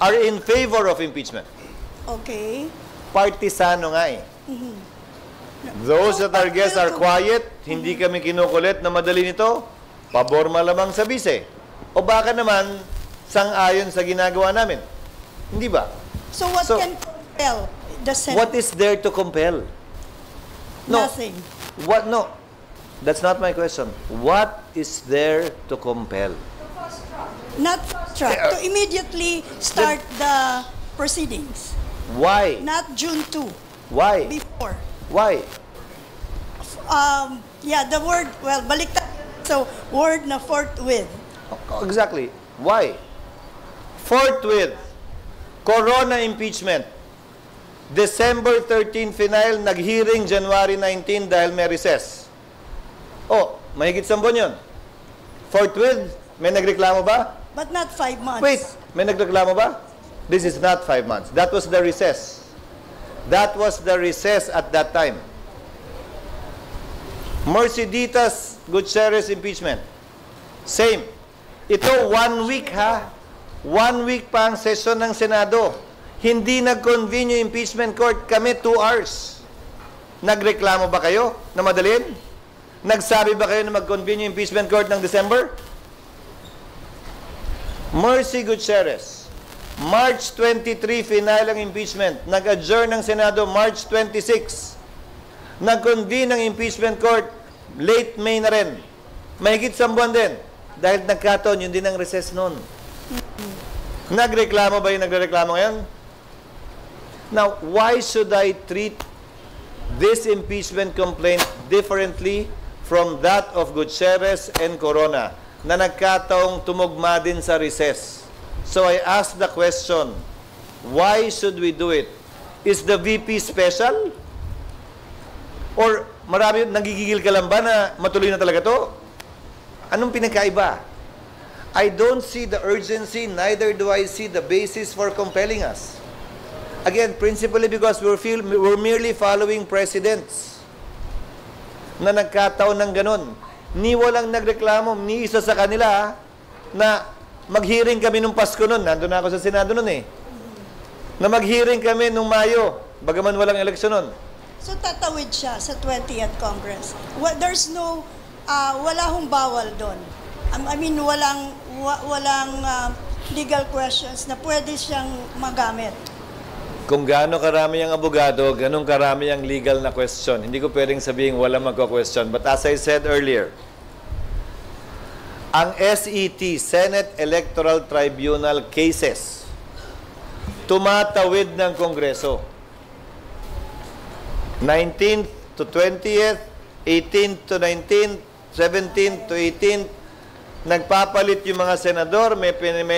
Speaker 1: are in favor of impeachment.
Speaker 13: Okay.
Speaker 1: Partisano nga eh. Those that are guests are quiet, hindi kami kinukulit na madali nito, pabor malamang sa bise. O baka naman, sang-ayon sa ginagawa namin. Hindi ba?
Speaker 13: So what can compel the Senate?
Speaker 1: What is there to compel? No.
Speaker 13: Nothing.
Speaker 1: What? No. That's not my question. What is there to compel?
Speaker 13: Not fast track. To immediately start the proceedings.
Speaker 1: Why?
Speaker 13: Not June 2.
Speaker 1: Why?
Speaker 13: Before.
Speaker 1: Why?
Speaker 13: Yeah, the word, well, baliktad. So, word na forthwith.
Speaker 1: Exactly. Why? Forthwith. Corona impeachment. December 13 final, nag-hearing January 19 dahil may recess. Oh, mahigit 10 buwan yun. Forthwith, may nagreklamo ba?
Speaker 13: But not 5 months.
Speaker 1: Wait, may nagreklamo ba? This is not 5 months. That was the recess. That was the recess at that time. Mercedes Gutierrez impeachment. Same. Ito, 1 week ha. 1 week pa ang session ng Senado. Hindi nag-convene yung impeachment court. Kami 2 hours. Nagreklamo ba kayo na madalin? Nagsabi ba kayo na mag-convene yung impeachment court ng December? Mercy Gutierrez. March 23, final ang impeachment. Nag-adjourn ng Senado March 26. Nag-convene ang impeachment court late May na rin. Mahigit 1 buwan din. Dahil nagkataon, yun din ang recess noon. Nagreklamo ba yung nagreklamo ngayon? Now, why should I treat this impeachment complaint differently from that of Gutierrez and Corona? na nagkataong tumugma din sa recess. So I asked the question, why should we do it? Is the VP special? Or marami, nagigigil ka lang ba na matuloy na talaga to? Anong pinagkaiba? I don't see the urgency, neither do I see the basis for compelling us. Again, principally because we're merely following precedents na nagkataon ng ganun. Ni walang nagreklamo, ni isa sa kanila na mag-hearing kami nung Pasko nun. Nandun na ako sa Senado nun eh. Na mag-hearing kami nung Mayo, bagaman walang eleksyon nun.
Speaker 13: So tatawid siya sa 20th Congress. There's no, wala hong bawal doon. I mean, walang legal questions na pwede siyang magamit.
Speaker 1: Kung gaano karami ang abogado, ganun karami ang legal na question. Hindi ko pwedeng sabihin wala magko-question. But as I said earlier, ang SET, Senate Electoral Tribunal cases, tumatawid ng Kongreso. 19th to 20th, 18th to 19th, 17th to 18th, nagpapalit yung mga senador, may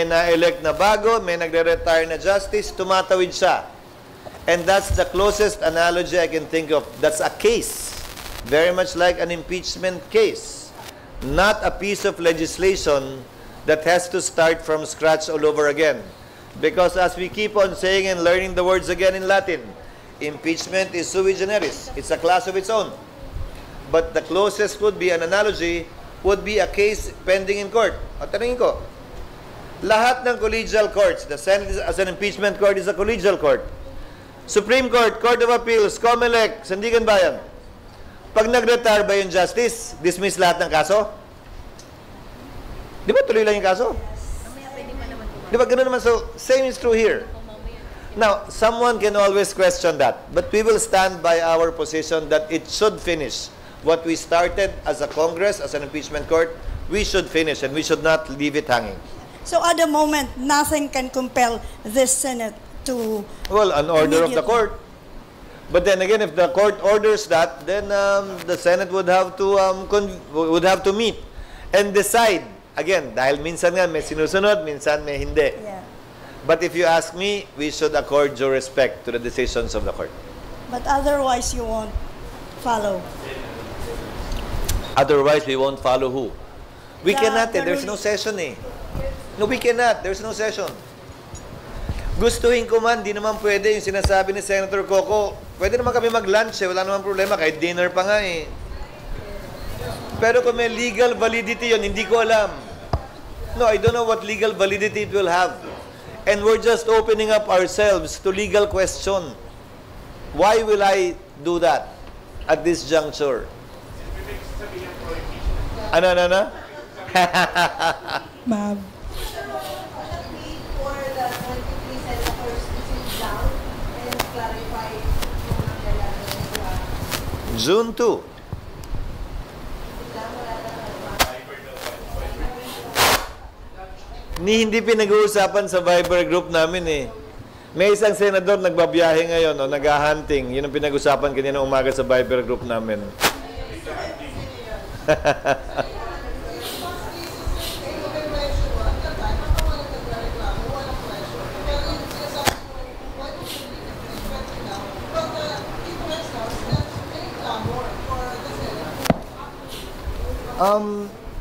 Speaker 1: na-elect na bago, may nagre-retire na justice, tumatawid siya. And that's the closest analogy I can think of. That's a case, very much like an impeachment case, not a piece of legislation that has to start from scratch all over again. Because as we keep on saying and learning the words again in Latin, impeachment is sui generis. It's a class of its own. But the closest would be an analogy, would be a case pending in court. At tanungin ko, lahat ng collegial courts, the Senate as an impeachment court is a collegial court. Supreme Court, Court of Appeals, COMELEC, Sandigan Bayan. Pag nag-retire ba yung justice, dismiss lahat ng kaso? Di ba tuloy lang yung kaso? Di ba ganun naman? So, same is true here. Now, someone can always question that, but we will stand by our position that it should finish. What we started as a Congress, as an impeachment court, we should finish and we should not leave it hanging.
Speaker 13: So at the moment, nothing can compel this Senate to...
Speaker 1: Well, an order of the court. But then again, if the court orders that, then the Senate would have to meet and decide. Again, dahil minsan nga may sinusunod, minsan may hindi.
Speaker 13: Yeah.
Speaker 1: But if you ask me, we should accord due respect to the decisions of the court.
Speaker 13: But otherwise, you won't follow.
Speaker 1: Otherwise, we won't follow who? We cannot. There's no
Speaker 13: ruling.
Speaker 1: session eh. No, we cannot. There's no session. Gustuhin ko man, di naman pwede yung sinasabi ni Senator Coco. Pwede naman kami mag-lunch eh. Wala naman problema. Kahit dinner pa nga eh. Pero kung may legal validity yun, hindi ko alam. No, I don't know what legal validity it will have. And we're just opening up ourselves to legal question. Why will I do that at this juncture? Ano?
Speaker 8: Ma'am.
Speaker 1: June 2. Hindi pinag-uusapan sa Viber group namin eh. May isang senador nagbabiyahe ngayon o nag-hunting. Yun ang pinag-usapan kanina umaga sa Viber group namin.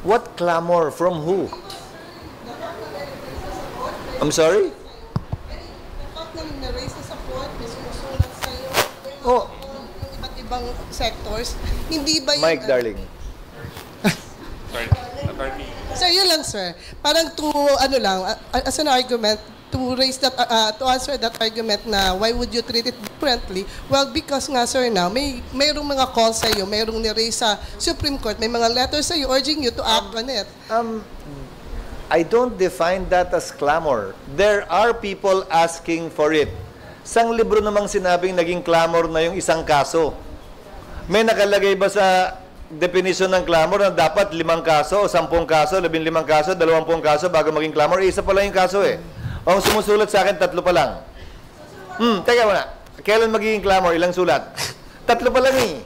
Speaker 1: What clamor? From who? I'm sorry?
Speaker 9: Oh, iba't ibang sectors. Hindi ba yun?
Speaker 1: Mike, darling.
Speaker 6: Sorry, attorney.
Speaker 9: Sir, yun lang, sir. Parang as an argument, to raise that, to answer that argument na why would you treat it differently? Well, because nga, sir, now, mayroong mga calls sa iyo, mayroong ni-raise sa Supreme Court, may mga letters sa iyo urging you to act on it.
Speaker 1: I don't define that as clamor. There are people asking for it. Sang libro namang sinabing naging clamor na yung isang kaso. May nakalagay ba sa definition ng clamor na dapat 5 kaso, o 10 kaso, 15 kaso, 20 kaso bago maging clamor? Isa pa lang yung kaso eh. O ang sumusulat sa akin, 3 pa lang. Teka muna. Kailan magiging clamor? Ilang sulat? 3 pa lang eh.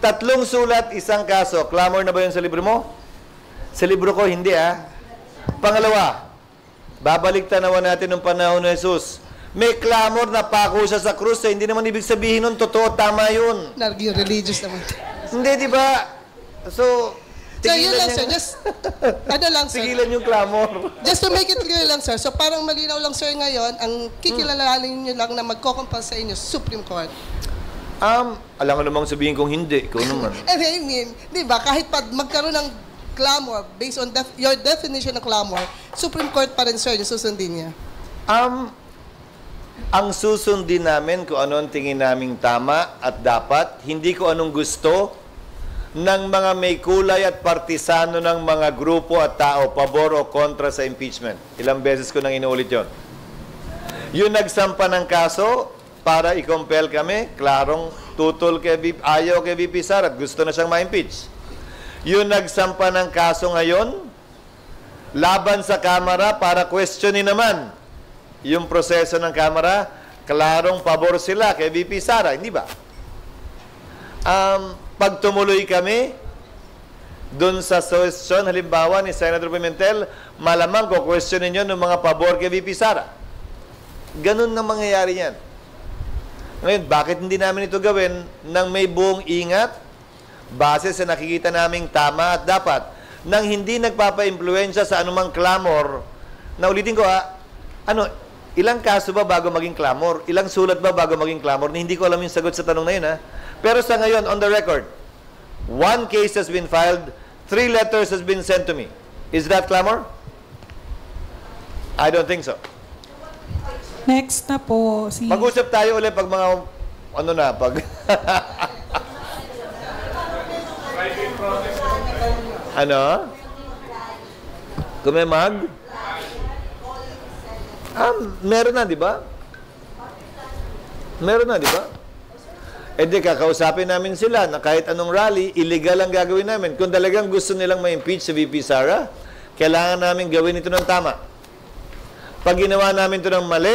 Speaker 1: 3 sulat, 1 kaso. Clamor na ba yun sa libro mo? Sa libro ko, hindi Pangalawa, babalik tanawan natin ng panahon ni Jesus. May clamor na pako siya sa krus. Hindi naman ibig sabihin nun, totoo, tama yun.
Speaker 9: Naging religious naman.
Speaker 1: Hindi, di ba? So,
Speaker 9: yun lang, sir. Just, sir.
Speaker 1: Tigilan yung clamor.
Speaker 9: Just to make it clear lang, sir. So, parang malinaw lang, sir, ngayon, ang kikilalanin nyo lang na magkocompel sa inyo, Supreme Court.
Speaker 1: Alam ko namang sabihin kong hindi. Ikaw naman.
Speaker 9: I mean, di ba, kahit pa magkaroon ng clamor, based on your definition ng clamor, Supreme Court pa rin, sir, yung susundin niya.
Speaker 1: Ang susundin namin kung ano ang tingin naming tama at dapat, hindi ko anong gusto ng mga may kulay at partisano ng mga grupo at tao, pabor o kontra sa impeachment. Ilang beses ko nang inuulit yon. Yung nagsampa ng kaso para i-compel kami, klarong tutol ayaw kay VP Sara at gusto na siyang ma-impeach. Yung nagsampa ng kaso ngayon, laban sa Kamara para questionin naman yung proseso ng Kamara, klarong pabor sila kay VP Sara, hindi ba? Pag tumuloy kami dun sa question, halimbawa ni Senator Pimentel, malamang ko questionin nyo ng mga pabor kay VP Sara. Ganun na mangyayari yan. Ngayon, bakit hindi namin ito gawin nang may buong ingat, base sa nakikita naming tama at dapat, nang hindi nagpapa-impluensya sa anumang clamor, na ulitin ko ilang kaso ba bago maging clamor? Ilang sulat ba bago maging clamor? Hindi ko alam yung sagot sa tanong na yun, Pero sa ngayon, on the record, 1 case has been filed, 3 letters has been sent to me. Is that clamor? I don't think so.
Speaker 8: Next na po si...
Speaker 1: Mag-usap tayo ulit pag mga, pag... Kung may meron na, di ba? Meron na, di ba? Kakausapin namin sila na kahit anong rally, illegal ang gagawin namin. Kung talagang gusto nilang ma-impeach si VP Sara, kailangan namin gawin ito ng tama. Pag ginawa namin ito ng mali,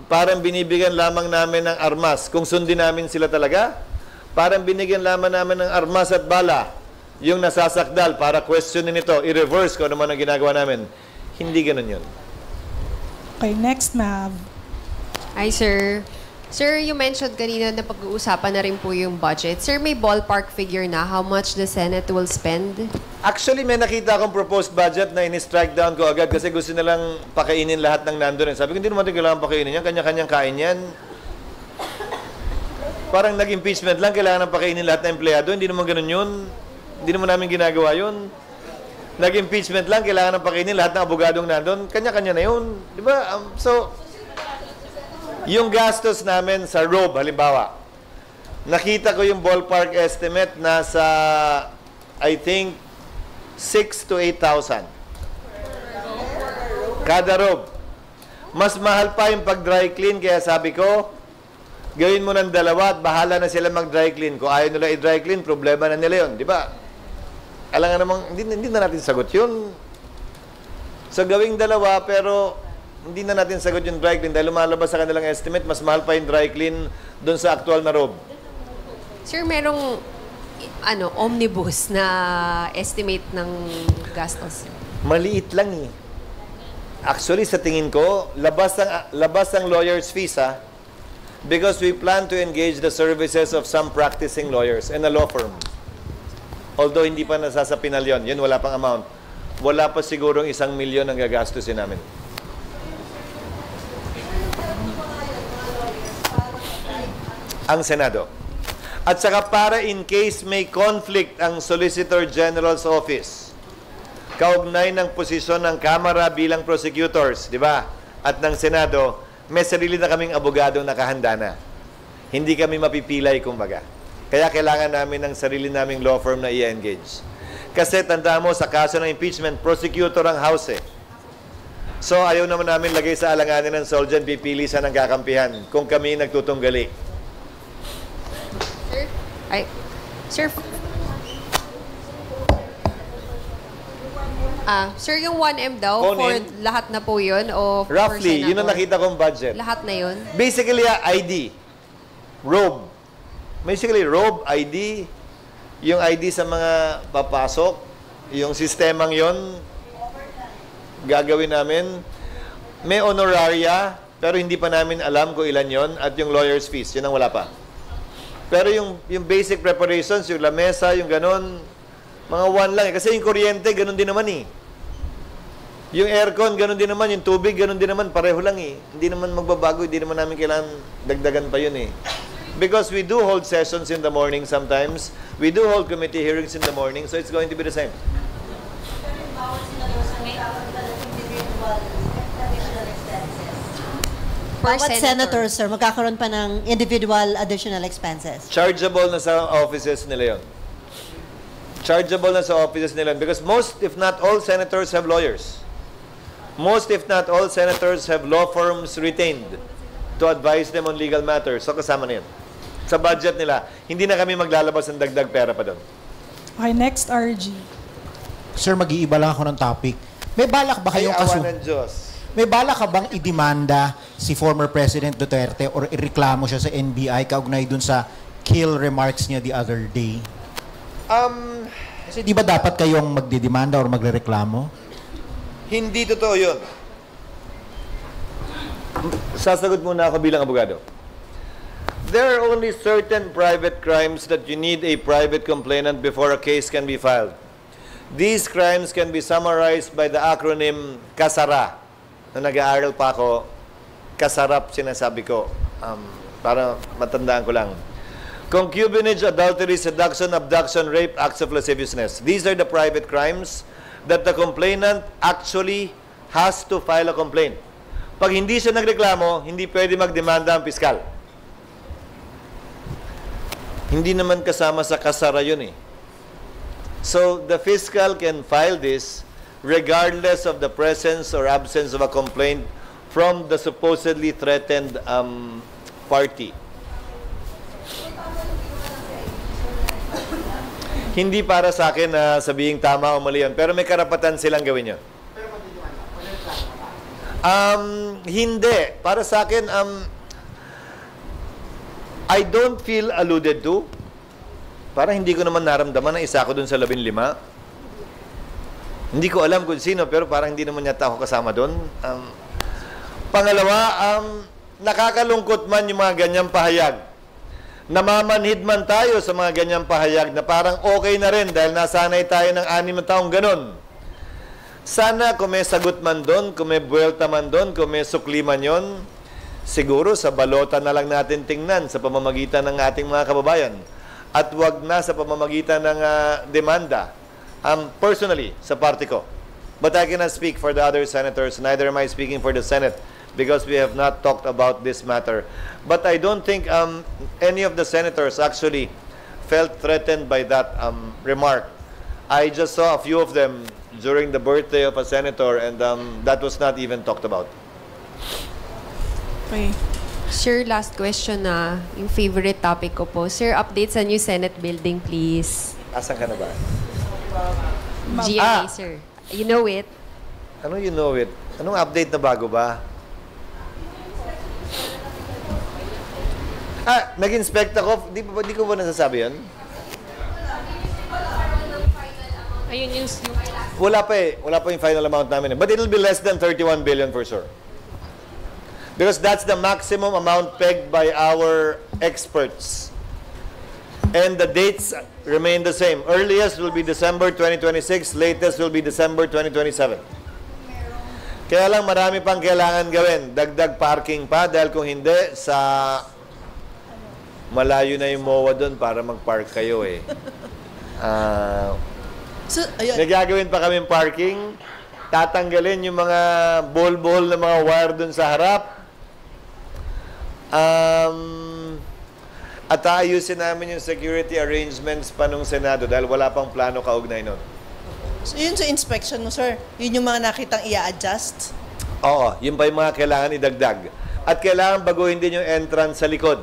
Speaker 1: parang binibigyan lamang namin ng armas. Kung sundin namin sila talaga, parang binigyan lamang namin ng armas at bala yung nasasakdal para questionin ito, i-reverse kung ano man ang ginagawa namin. Hindi ganun yun.
Speaker 8: Okay, next, Mav.
Speaker 14: Hi, sir. Sir, you mentioned kanina na pag-uusapan na rin po yung budget. Sir, may ballpark figure na how much the Senate will spend?
Speaker 1: Actually, may nakita akong proposed budget na ini-strike down ko agad kasi gusto nilang pakainin lahat ng nandun. Sabi ko, hindi naman kailangan pakainin yan. Kanya-kanyang kain yan. Parang nag-impeachment lang, kailangan pakainin lahat ng empleyado. Hindi naman ganun yun. Hindi naman namin ginagawa yun. Nag-impeachment lang, kailangan pakainin lahat ng abogadong nandun. Kanya-kanya na yun. Di ba? Yung gastos namin sa robe, halimbawa, nakita ko yung ballpark estimate nasa, I think, 6,000 to 8,000. Kada robe. Mas mahal pa yung pag-dry clean, kaya sabi ko, gawin mo ng 2 at bahala na sila mag-dry clean. Kung ayaw nila i-dry clean, problema na nila yun. Di ba? Alam nga namang, hindi na natin sagot yun. So, gawing 2, pero hindi na natin sagot yung dry clean dahil lumalabas sa kanilang estimate, mas mahal pa yung dry clean doon sa actual na robe.
Speaker 14: Sir, merong omnibus na estimate ng gastos?
Speaker 1: Maliit lang Actually, sa tingin ko, labas ang lawyer's fees because we plan to engage the services of some practicing lawyers and a law firm. Although hindi pa nasasapinal yun wala pang amount. Wala pa sigurong 1 milyon ang gagastusin namin. Ang Senado. At saka para in case may conflict ang Solicitor General's Office, kaugnay ng posisyon ng Kamara bilang prosecutors, di ba? At ng Senado, may sarili na kaming abogadong nakahanda na. Hindi kami mapipilay, kumbaga. Kaya kailangan namin ng sarili naming law firm na i-engage. Kasi tandaan mo, sa kaso ng impeachment, prosecutor ang House So ayaw naman namin lagay sa alanganin ng Solgen, pipili sa ng kakampihan kung kami nagtutunggali.
Speaker 14: Sir, sir, yung 1M daw, for lahat na po yun? O
Speaker 1: roughly, yun ang nakita kong budget.
Speaker 14: Lahat na yun?
Speaker 1: Basically, ID. Robe. Basically, robe, ID, yung ID sa mga papasok, Yung sistemang yon gagawin namin. May honoraria, pero hindi pa namin alam kung ilan yon, at yung lawyer's fees, yun ang wala pa. Pero yung basic preparations, yung lamesa, yung ganon, mga 1 lang. Kasi yung kuryente, ganon din naman eh. Yung aircon, ganon din naman. Yung tubig, ganon din naman. Pareho lang eh. Hindi naman magbabago. Hindi naman namin kailangan dagdagan pa yun eh. Because we do hold sessions in the morning sometimes. We do hold committee hearings in the morning. So it's going to be the same.
Speaker 2: Bawat senator, sir, magkakaroon pa ng individual additional expenses.
Speaker 1: Chargeable na sa offices nila yun. Chargeable na sa offices nila yun. Because most, if not all, senators have lawyers. Most, if not all, senators have law firms retained to advise them on legal matters. So, kasama na yun. Sa budget nila, hindi na kami maglalabas ng dagdag pera pa doon.
Speaker 8: Okay, next, RG.
Speaker 3: Sir, mag-iiba lang ako ng topic. May balak ba kayong
Speaker 1: Ay, awa ng Diyos.
Speaker 3: May balak ka bang idemanda si former President Duterte or ireklamo siya sa NBI kaugnay dun sa kill remarks niya the other day? Kasi di ba dapat kayong magdidemanda or magrereklamo?
Speaker 1: Hindi totoo yun. Sasagot muna ako bilang abogado. There are only certain private crimes that you need a private complainant before a case can be filed. These crimes can be summarized by the acronym KASARA. Nung nag-aaral pa ako, kasarap sinasabi ko, para matandaan ko lang. Concubinage, adultery, seduction, abduction, rape, acts of lasciviousness. These are the private crimes that the complainant actually has to file a complaint. Pag hindi siya nagreklamo, hindi pwede magdemanda ang piskal. Hindi naman kasama sa kasara yun eh. So, the fiscal can file this regardless of the presence or absence of a complaint from the supposedly threatened party. Hindi para sa akin na sabihing tama o mali yun, pero may karapatan silang gawin yun. Hindi. Para sa akin, I don't feel alluded to. Para hindi ko naman naramdaman na isa ko dun sa 15. Hindi ko alam kung sino, pero parang hindi naman yata ako kasama doon. Pangalawa, nakakalungkot man yung mga ganyang pahayag. Namamanhid man tayo sa mga ganyang pahayag na parang okay na rin dahil nasanay tayo ng 6 na taong ganon. Sana kung may sagot man doon, kung may buwelta man doon, kung may sukli man yun, siguro sa balota na lang natin tingnan sa pamamagitan ng ating mga kababayan. At wag na sa pamamagitan ng demanda. Personally, sa party ko. But I cannot speak for the other senators, neither am I speaking for the Senate because we have not talked about this matter. But I don't think any of the senators actually felt threatened by that remark. I just saw a few of them during the birthday of a senator and that was not even talked about.
Speaker 14: Okay. Sir, last question na, yung favorite topic ko po. Sir, update sa new Senate building, please.
Speaker 1: Asan ka na ba?
Speaker 14: GMA, sir. You know it.
Speaker 1: Ano you know it? Anong update na bago ba? Nag-inspect ako. Di ko ba nasasabi yun?
Speaker 14: Ayun yung...
Speaker 1: Wala pa eh. Wala pa yung final amount namin. But it'll be less than 31 billion for sure. Because that's the maximum amount pegged by our experts. And the dates remain the same. Earliest will be December 2026. Latest will be December 2027. Kaya lang marami pang kailangan gawin. Dagdag parking pa dahil kung hindi, sa malayo na yung MOA doon para mag-park kayo eh. May gagawin pa kaming parking. Tatanggalin yung mga bol-bol na mga wire doon sa harap. At ayusin namin yung security arrangements pa nung Senado dahil wala pang plano kaugnay nun.
Speaker 12: So yun sa inspection mo, sir? Yun yung mga nakitang i-adjust?
Speaker 1: Oo, yun pa yung mga kailangan idagdag. At kailangan baguhin din yung entrance sa likod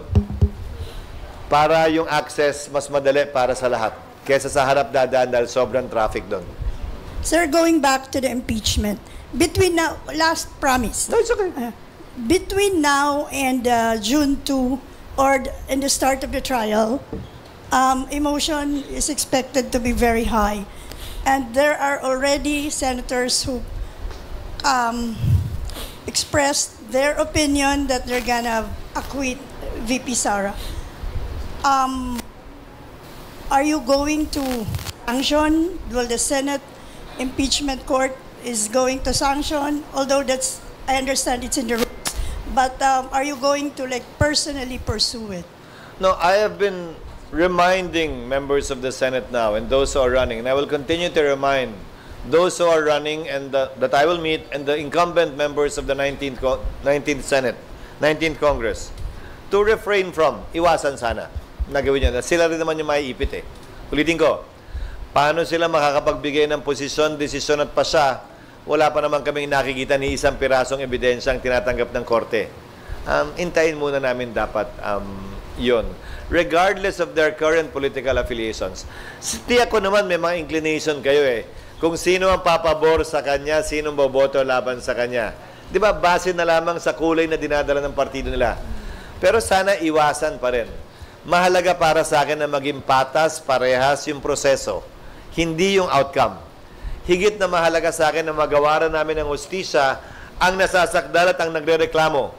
Speaker 1: para yung access mas madali para sa lahat. Kesa sa harap dadaan dahil sobrang traffic doon.
Speaker 13: Sir, going back to the impeachment, between now, last promise.
Speaker 1: No, it's okay.
Speaker 13: Between now and June 2, or in the start of the trial, emotion is expected to be very high. And there are already senators who expressed their opinion that they're gonna acquit VP Sara. Are you going to sanction? Will the Senate impeachment court is going to sanction? Although that's, I understand it's in the rules. But are you going to like personally pursue it?
Speaker 1: No, I have been reminding members of the Senate now and those who are running, and I will continue to remind those who are running and that I will meet and the incumbent members of the 19th Senate, 19th Congress, to refrain from, iwasan sana, nagawin niya. Sila rin naman yung maiipit eh. Ulitin ko, paano sila makakapagbigay ng posisyon, desisyon at pasya, wala pa naman kaming nakikita ni isang pirasong ebidensyang tinatanggap ng korte. Intayin muna namin dapat yon, regardless of their current political affiliations. Tiyak ko naman may mga inclination kayo eh. Kung sino ang papabor sa kanya, sinong boboto laban sa kanya. Di ba, base na lamang sa kulay na dinadala ng partido nila. Pero sana iwasan pa rin. Mahalaga para sa akin na maging patas, parehas yung proseso. Hindi yung outcome. Higit na mahalaga sa akin na magawaran namin ng hustisya ang nasasakdal at ang nagrereklamo.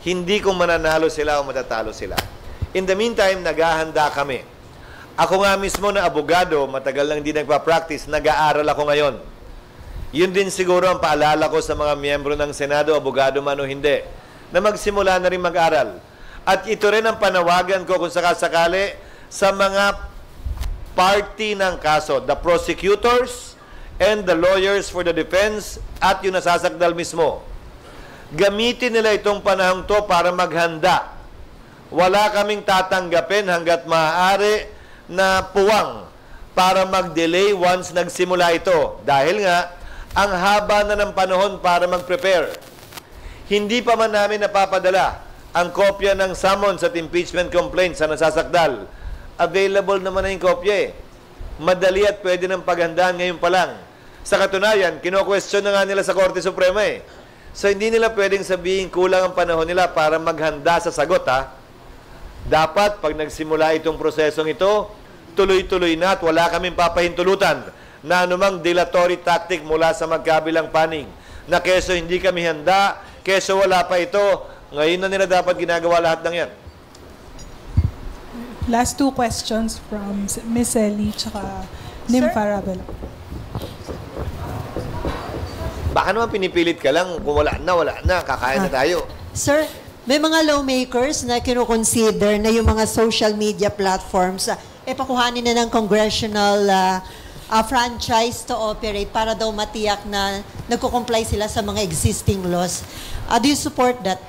Speaker 1: Hindi kung mananalo sila o matatalo sila. In the meantime, naghahanda kami. Ako nga mismo na abogado, matagal lang hindi nagpa-practice, nag-aaral ako ngayon. Yun din siguro ang paalala ko sa mga miyembro ng Senado, abogado man o hindi, na magsimula na rin mag-aral. At ito rin ang panawagan ko kung sakasakali sa mga party ng kaso, the prosecutors and the lawyers for the defense at yung nasasakdal mismo. Gamitin nila itong panahong to para maghanda. Wala kaming tatanggapin hanggat maaari na puwang para mag-delay once nagsimula ito. Dahil nga, ang haba na ng panahon para mag-prepare. Hindi pa man namin napapadala ang kopya ng summons at impeachment complaint sa nasasakdal. Available naman na yung kopya eh. Madali at pwede ng paghandaan ngayon pa lang. Sa katunayan, kino-question na nga nila sa Korte Suprema eh. So hindi nila pwedeng sabihin kulang ang panahon nila para maghanda sa sagot ha. Dapat, pag nagsimula itong prosesong ito, tuloy-tuloy na at wala kaming papahintulutan na anumang dilatory tactic mula sa magkabilang panig. Na keso hindi kami handa, keso wala pa ito, ngayon na nila dapat ginagawa lahat ng yan.
Speaker 8: Last two questions from Ms. Ellie tsaka Nympha Ravelo.
Speaker 1: Baka naman pinipilit ka lang, kung wala na, kakain na tayo.
Speaker 2: Sir, may mga lawmakers na kinoconsider na yung mga social media platforms pakuhanin na ng congressional franchise to operate para daw matiyak na nagko-comply sila sa mga existing laws. Do you support that?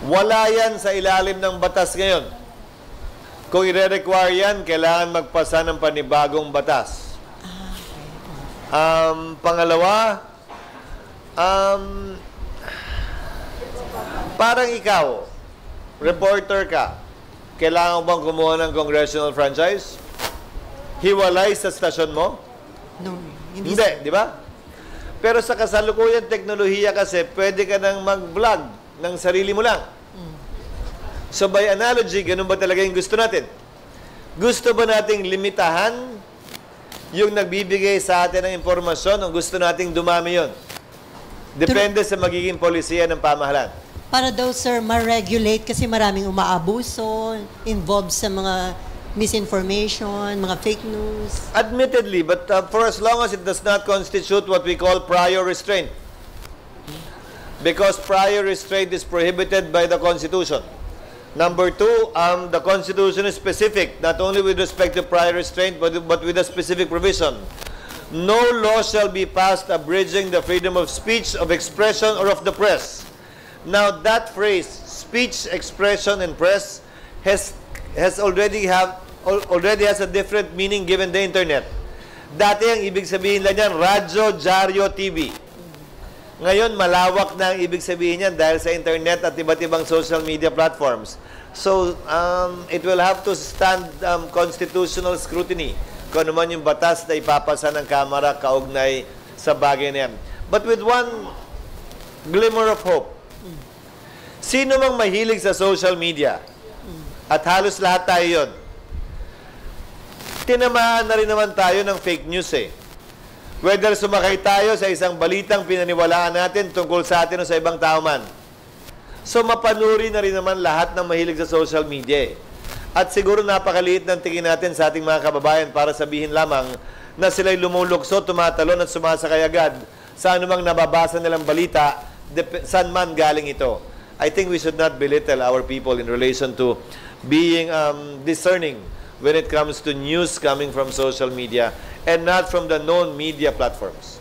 Speaker 1: Wala yan sa ilalim ng batas ngayon. Kung i-require yan, kailangan magpasa ng panibagong batas. Pangalawa, parang ikaw, reporter ka, kailangan mo bang kumuha ng congressional franchise? Hiwalay sa stasyon mo?
Speaker 2: No.
Speaker 1: Hindi, di ba? Pero sa kasalukuyan teknolohiya kasi, pwede ka nang mag-vlog ng sarili mo lang. So by analogy, ganun ba talaga yung gusto natin? Gusto ba nating limitahan yung nagbibigay sa atin ng impormasyon o gusto nating dumami yon? Depende sa magiging polisiya ng pamahalaan.
Speaker 2: Para daw, sir, ma-regulate kasi maraming umaabuso, involved sa mga misinformation, mga fake news.
Speaker 1: Admittedly, but for as long as it does not constitute what we call prior restraint. Because prior restraint is prohibited by the Constitution. Number two, the Constitution is specific, not only with respect to prior restraint, but with a specific provision. No law shall be passed abridging the freedom of speech, of expression, or of the press. Now, that phrase, speech, expression, and press, has already has a different meaning given the internet. Dati ang ibig sabihin lang yan, radyo, dyaryo, TV. Ngayon, malawak na ang ibig sabihin yan dahil sa internet at iba't ibang social media platforms. So, it will have to stand constitutional scrutiny kung ano man yung batas na ipapasa ng Kamara kaugnay sa bagay na yan. But with one glimmer of hope, sino mang mahilig sa social media, at halos lahat tayo yun, tinamaan na rin naman tayo ng fake news eh. Whether sumakay tayo sa isang balitang pinaniwalaan natin tungkol sa atin o sa ibang tao man. So mapanuri na rin naman lahat ng mahilig sa social media eh. At siguro napakaliit ng tingin natin sa ating mga kababayan para sabihin lamang na sila'y lumulukso, tumatalon at sumasakay agad sa anumang nababasa nilang balita, saan man galing ito. I think we should not belittle our people in relation to being discerning when it comes to news coming from social media and not from the known media platforms.